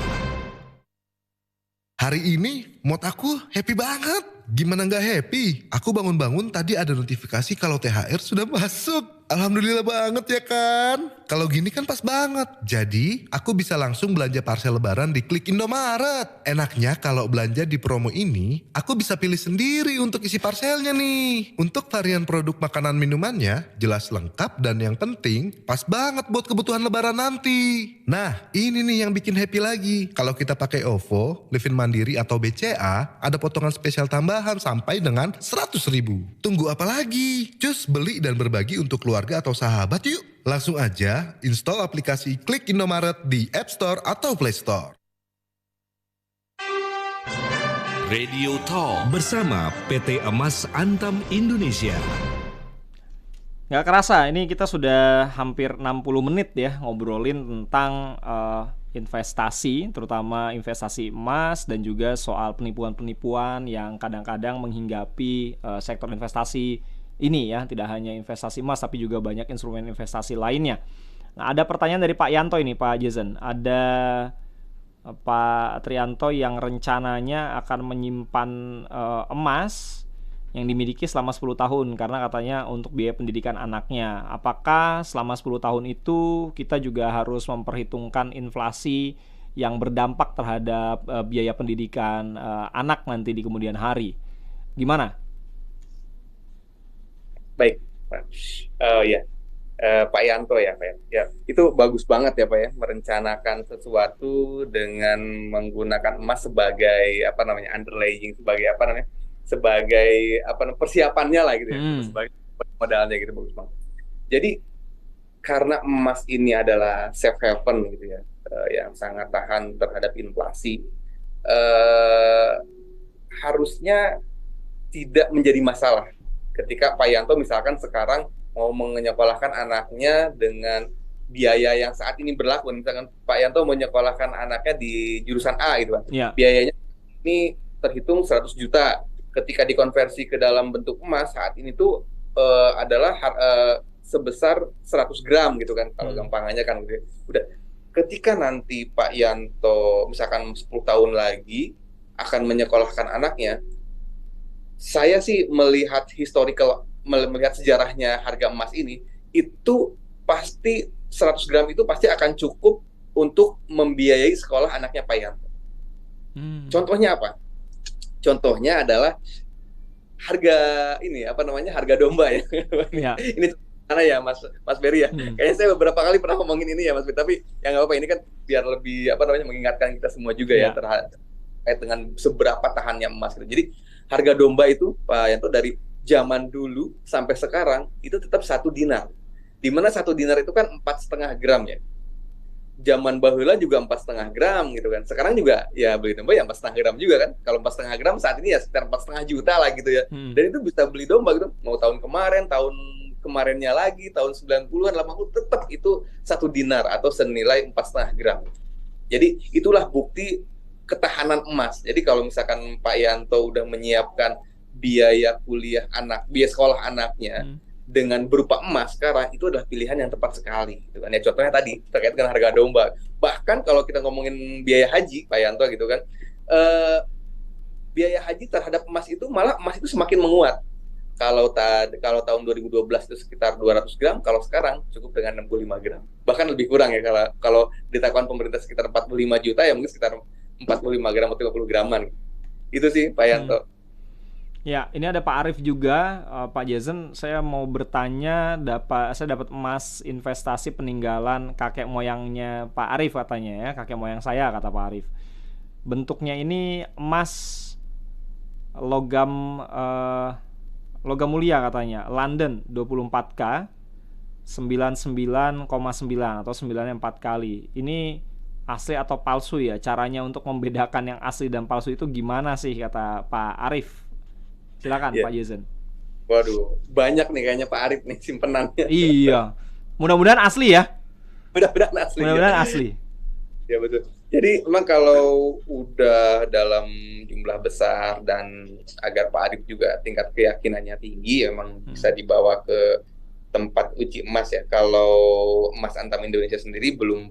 Hari ini mood aku happy banget. Gimana nggak happy? Aku bangun-bangun tadi ada notifikasi kalau THR sudah masuk. Alhamdulillah banget ya kan? Kalau gini kan pas banget. Jadi aku bisa langsung belanja parcel lebaran di Klik Indomaret. Enaknya kalau belanja di promo ini, aku bisa pilih sendiri untuk isi parcelnya nih. Untuk varian produk makanan minumannya, jelas lengkap dan yang penting pas banget buat kebutuhan lebaran nanti. Nah ini nih yang bikin happy lagi. Kalau kita pakai OVO, Livin Mandiri atau BCA, ada potongan spesial tambahan sampai dengan 100.000. Tunggu apa lagi? Cus beli dan berbagi untuk keluarga atau sahabat yuk. Langsung aja install aplikasi Klik Indomaret di App Store atau Play Store. Radio Talk bersama PT Emas Antam Indonesia. Gak kerasa, ini kita sudah hampir 60 menit ya ngobrolin tentang investasi, terutama investasi emas, dan juga soal penipuan-penipuan yang kadang-kadang menghinggapi sektor investasi ini ya. Tidak hanya investasi emas tapi juga banyak instrumen investasi lainnya. Nah, ada pertanyaan dari Pak Yanto ini, Pak Jason. Ada Pak Trianto yang rencananya akan menyimpan emas yang dimiliki selama 10 tahun karena katanya untuk biaya pendidikan anaknya. Apakah selama 10 tahun itu kita juga harus memperhitungkan inflasi yang berdampak terhadap biaya pendidikan anak nanti di kemudian hari? Gimana? Baik, Pak. Pak Yanto ya, Pak. Ya, itu bagus banget ya, Pak ya, merencanakan sesuatu dengan menggunakan emas sebagai underlying, sebagai persiapannya lah gitu ya, sebagai modalnya gitu, bagus banget. Jadi karena emas ini adalah safe haven gitu ya, yang sangat tahan terhadap inflasi, harusnya tidak menjadi masalah ketika Pak Yanto misalkan sekarang mau menyekolahkan anaknya dengan biaya yang saat ini berlaku. Misalkan Pak Yanto mau menyekolahkan anaknya di jurusan A gitu kan. Yeah. Biayanya ini terhitung 100 juta. Ketika dikonversi ke dalam bentuk emas saat ini tuh adalah sebesar 100 gram gitu kan. Kalau gampangannya kan udah. Ketika nanti Pak Yanto misalkan 10 tahun lagi akan menyekolahkan anaknya, saya sih melihat melihat sejarahnya harga emas ini, itu pasti 100 gram itu pasti akan cukup untuk membiayai sekolah anaknya Pak Yanto. Contohnya apa? Contohnya adalah harga harga domba ya. Ini mana ya Mas Berry ya? Kayaknya saya beberapa kali pernah ngomongin ini ya Mas Berry, tapi ya nggak apa-apa, ini kan biar lebih mengingatkan kita semua juga ya terkait dengan seberapa tahannya emas gitu. Jadi harga domba itu Pak Yanto dari zaman dulu sampai sekarang itu tetap 1 dinar. Di mana 1 dinar itu kan 4,5 gram ya. Zaman bahula juga 4,5 gram gitu kan. Sekarang juga ya beli domba ya 4,5 gram juga kan. Kalau 4,5 gram saat ini ya sekitar 4,5 juta lah gitu ya. Dan itu bisa beli domba gitu. Mau tahun kemarinnya lagi, tahun 90-an, 80 tetap itu 1 dinar atau senilai 4,5 gram. Jadi itulah bukti ketahanan emas. Jadi kalau misalkan Pak Yanto udah menyiapkan biaya kuliah biaya sekolah anaknya dengan berupa emas sekarang, itu adalah pilihan yang tepat sekali gitu kan. Ya contohnya tadi terkait dengan harga domba. Bahkan kalau kita ngomongin biaya haji Pak Yanto gitu kan, biaya haji terhadap emas itu malah emas itu semakin menguat. Kalau tahun 2012 itu sekitar 200 gram, kalau sekarang cukup dengan 65 gram. Bahkan lebih kurang ya, kalau ditetapkan pemerintah sekitar 45 juta ya mungkin sekitar 45 gram atau 50 graman. Itu sih Pak Yanto. Ya, ini ada Pak Arif juga, Pak Jason. Saya mau bertanya, saya dapat emas investasi peninggalan kakek moyangnya Pak Arif katanya ya, kakek moyang saya kata Pak Arif. Bentuknya ini emas logam logam mulia katanya, London 24K 99,9 atau 9 4 kali. Ini asli atau palsu ya? Caranya untuk membedakan yang asli dan palsu itu gimana sih kata Pak Arif? Silakan Pak Jason. Waduh, banyak nih kayaknya Pak Arif nih simpenannya. Iya. Mudah-mudahan asli ya. Mudah-mudahan asli. Mudah-mudahan asli. Ya betul. Jadi memang kalau udah dalam jumlah besar dan agar Pak Arif juga tingkat keyakinannya tinggi, emang bisa dibawa ke tempat uji emas ya. Kalau Emas Antam Indonesia sendiri belum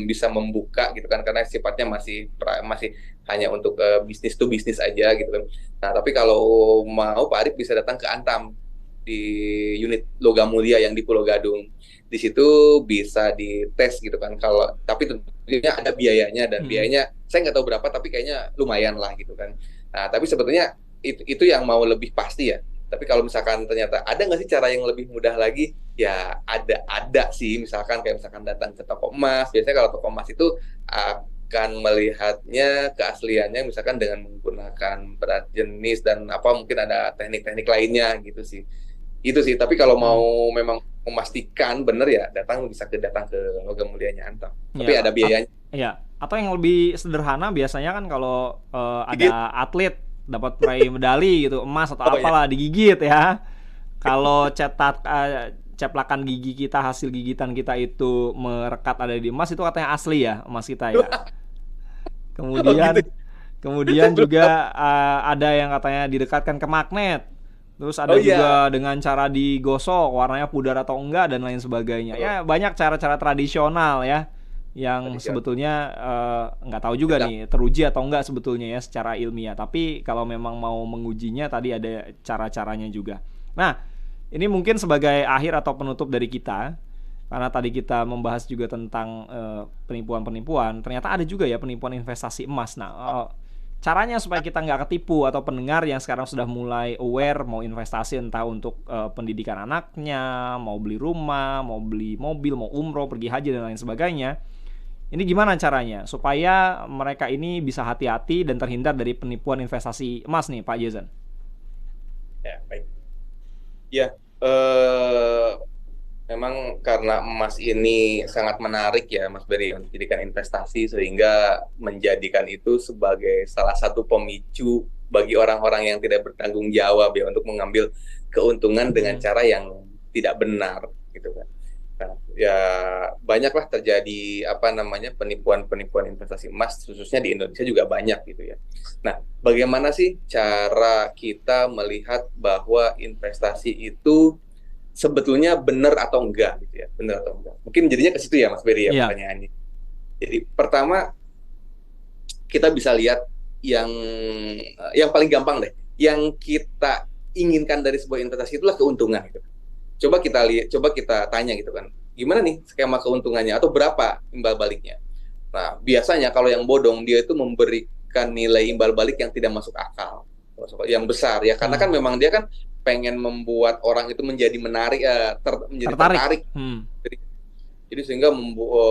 bisa membuka gitu kan, karena sifatnya masih hanya untuk bisnis to bisnis aja gitu kan. Nah tapi kalau mau Pak Arif bisa datang ke Antam di unit logam mulia yang di Pulau Gadung. Di situ bisa dites gitu kan. Tapi tentunya ada biayanya, dan biayanya saya nggak tahu berapa, tapi kayaknya lumayan lah gitu kan. Nah tapi sebetulnya itu yang mau lebih pasti ya. Tapi kalau misalkan ternyata ada nggak sih cara yang lebih mudah lagi? Ya ada sih. Misalkan kayak datang ke toko emas. Biasanya kalau toko emas itu akan melihatnya keasliannya misalkan dengan menggunakan berat jenis dan mungkin ada teknik-teknik lainnya gitu sih. Itu sih. Tapi kalau mau memang memastikan benar ya datang ke logam mulianya Antam. Tapi ada biayanya. Iya. Atau yang lebih sederhana biasanya kan kalau ada atlet dapat peraih medali gitu, emas atau apalah digigit ya. Kalau ceplakan gigi kita, hasil gigitan kita itu merekat ada di emas, itu katanya asli ya emas kita ya. Kemudian juga ada yang katanya didekatkan ke magnet. Terus ada juga dengan cara digosok warnanya pudar atau enggak dan lain sebagainya. Ya banyak cara-cara tradisional ya yang sebetulnya nggak tahu juga nih teruji atau enggak sebetulnya ya secara ilmiah. Tapi kalau memang mau mengujinya tadi ada cara-caranya juga. Nah ini mungkin sebagai akhir atau penutup dari kita, karena tadi kita membahas juga tentang penipuan-penipuan. Ternyata ada juga ya penipuan investasi emas. Nah caranya supaya kita nggak ketipu, atau pendengar yang sekarang sudah mulai aware mau investasi entah untuk pendidikan anaknya, mau beli rumah, mau beli mobil, mau umroh, pergi haji dan lain sebagainya. Ini gimana caranya supaya mereka ini bisa hati-hati dan terhindar dari penipuan investasi emas nih Pak Jason? Ya baik. Ya memang karena emas ini sangat menarik ya Mas Berry untuk dijadikan investasi, sehingga menjadikan itu sebagai salah satu pemicu bagi orang-orang yang tidak bertanggung jawab ya untuk mengambil keuntungan dengan cara yang tidak benar gitu kan. Nah, ya banyaklah terjadi penipuan investasi emas, khususnya di Indonesia juga banyak gitu ya. Nah, bagaimana sih cara kita melihat bahwa investasi itu sebetulnya benar atau enggak gitu ya, benar atau enggak? Mungkin jadinya ke situ ya Mas Berry ya pertanyaannya. Jadi pertama kita bisa lihat yang paling gampang deh, yang kita inginkan dari sebuah investasi itulah keuntungan gitu. Coba kita tanya gitu kan, gimana nih skema keuntungannya atau berapa imbal baliknya? Nah, biasanya kalau yang bodong dia itu memberikan nilai imbal balik yang tidak masuk akal, yang besar ya, karena kan memang dia kan pengen membuat orang itu menjadi tertarik. Jadi sehingga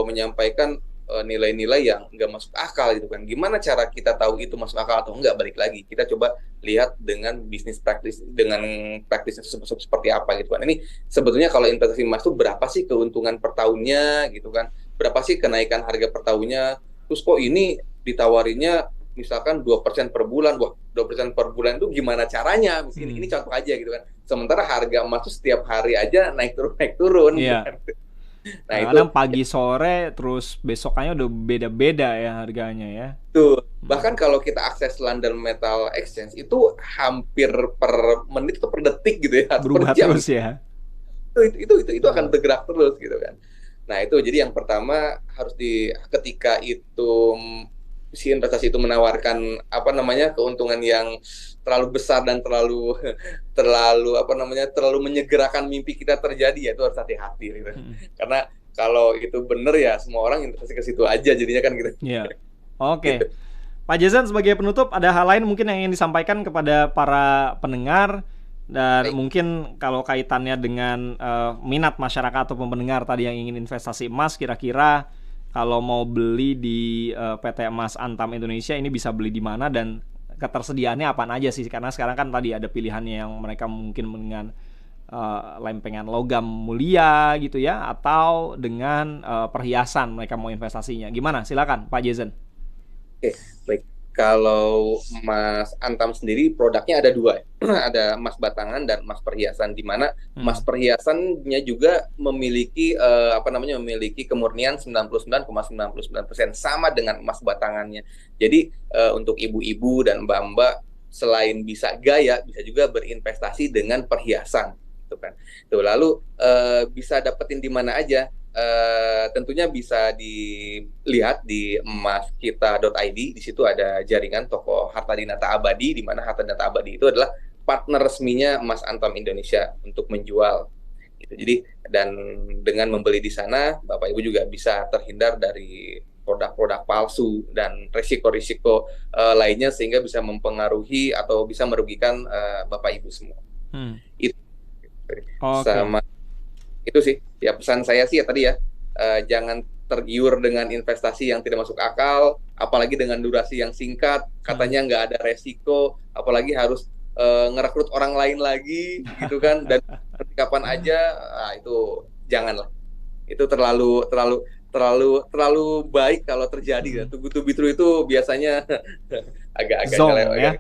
menyampaikan nilai-nilai yang nggak masuk akal gitu kan. Gimana cara kita tahu itu masuk akal atau enggak? Balik lagi kita coba lihat dengan bisnis praktis, dengan praktisnya seperti apa gitu kan. Ini sebetulnya kalau investasi emas itu berapa sih keuntungan per tahunnya gitu kan, berapa sih kenaikan harga per tahunnya, terus kok ini ditawarinnya misalkan 2% per bulan. Wah, 2% per bulan itu gimana caranya? Misalnya ini contoh aja gitu kan. Sementara harga emas itu setiap hari aja naik turun iya. Gitu. Nah, kadang pagi sore terus besokannya udah beda-beda ya harganya ya. Tuh, bahkan kalau kita akses London Metal Exchange itu hampir per menit atau per detik gitu ya, berubah per jam. Terus ya. Itu akan bergerak terus gitu kan. Nah, itu jadi yang pertama harus ketika itu si investasi itu menawarkan keuntungan yang terlalu besar dan terlalu menyegerakan mimpi kita terjadi, ya itu harus hati-hati gitu. Karena kalau itu bener ya semua orang investasi ke situ aja jadinya kan gitu. Iya. Oke. Gitu. Pak Jason, sebagai penutup, ada hal lain mungkin yang ingin disampaikan kepada para pendengar, dan Baik. mungkin kalau kaitannya dengan minat masyarakat atau pendengar tadi yang ingin investasi emas, kira-kira kalau mau beli di PT Emas Antam Indonesia ini bisa beli di mana dan ketersediaannya apaan aja sih? Karena sekarang kan tadi ada pilihannya yang mereka mungkin dengan lempengan logam mulia gitu ya, atau dengan perhiasan mereka mau investasinya. Gimana? Silakan Pak Jason. Oke, baik. Kalau emas Antam sendiri produknya ada dua, ada emas batangan dan emas perhiasan, di mana emas perhiasannya juga memiliki memiliki kemurnian 99,99% sama dengan emas batangannya. Jadi untuk ibu-ibu dan mbak-mbak selain bisa gaya, bisa juga berinvestasi dengan perhiasan, gitu kan. Tuh, lalu bisa dapetin di mana aja? Tentunya bisa dilihat di emaskita.id. Di situ ada jaringan toko harta dinata abadi, di mana harta dinata abadi itu adalah partner resminya Emas Antam Indonesia untuk menjual. Gitu. Jadi, dan dengan membeli di sana, Bapak Ibu juga bisa terhindar dari produk-produk palsu dan risiko-risiko lainnya, sehingga bisa mempengaruhi atau bisa merugikan Bapak Ibu semua. Itu sama. Itu sih ya, pesan saya sih ya tadi ya, jangan tergiur dengan investasi yang tidak masuk akal, apalagi dengan durasi yang singkat, katanya nggak ada resiko, apalagi harus ngerekrut orang lain lagi gitu kan, dan kapan aja, itu janganlah, itu terlalu baik kalau terjadi. Too good to be true itu biasanya agak-agak zong ya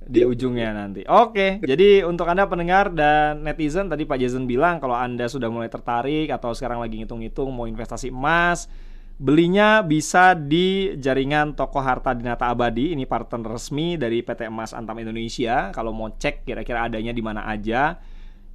di ujungnya nanti. Oke, jadi untuk Anda pendengar dan netizen, tadi Pak Jason bilang kalau Anda sudah mulai tertarik atau sekarang lagi ngitung-ngitung mau investasi emas, belinya bisa di jaringan toko harta dinata abadi. Ini partner resmi dari PT Emas Antam Indonesia. Kalau mau cek kira-kira adanya di mana aja,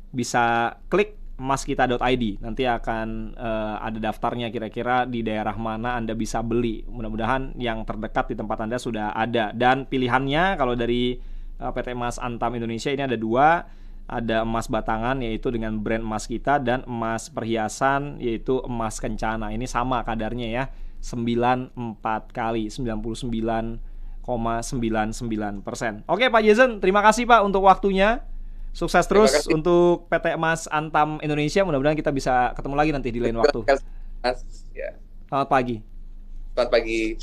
bisa klik emaskita.id. Nanti akan ada daftarnya kira-kira di daerah mana Anda bisa beli. Mudah-mudahan yang terdekat di tempat Anda sudah ada. Dan pilihannya kalau dari PT Emas Antam Indonesia ini ada dua, ada emas batangan yaitu dengan brand emas kita, dan emas perhiasan yaitu emas kencana. Ini sama kadarnya ya, 94 kali 99,99%. Oke Pak Jason, terima kasih Pak untuk waktunya. Sukses terus untuk PT Emas Antam Indonesia. Mudah-mudahan kita bisa ketemu lagi nanti di lain waktu. Ya. Selamat pagi. Selamat pagi.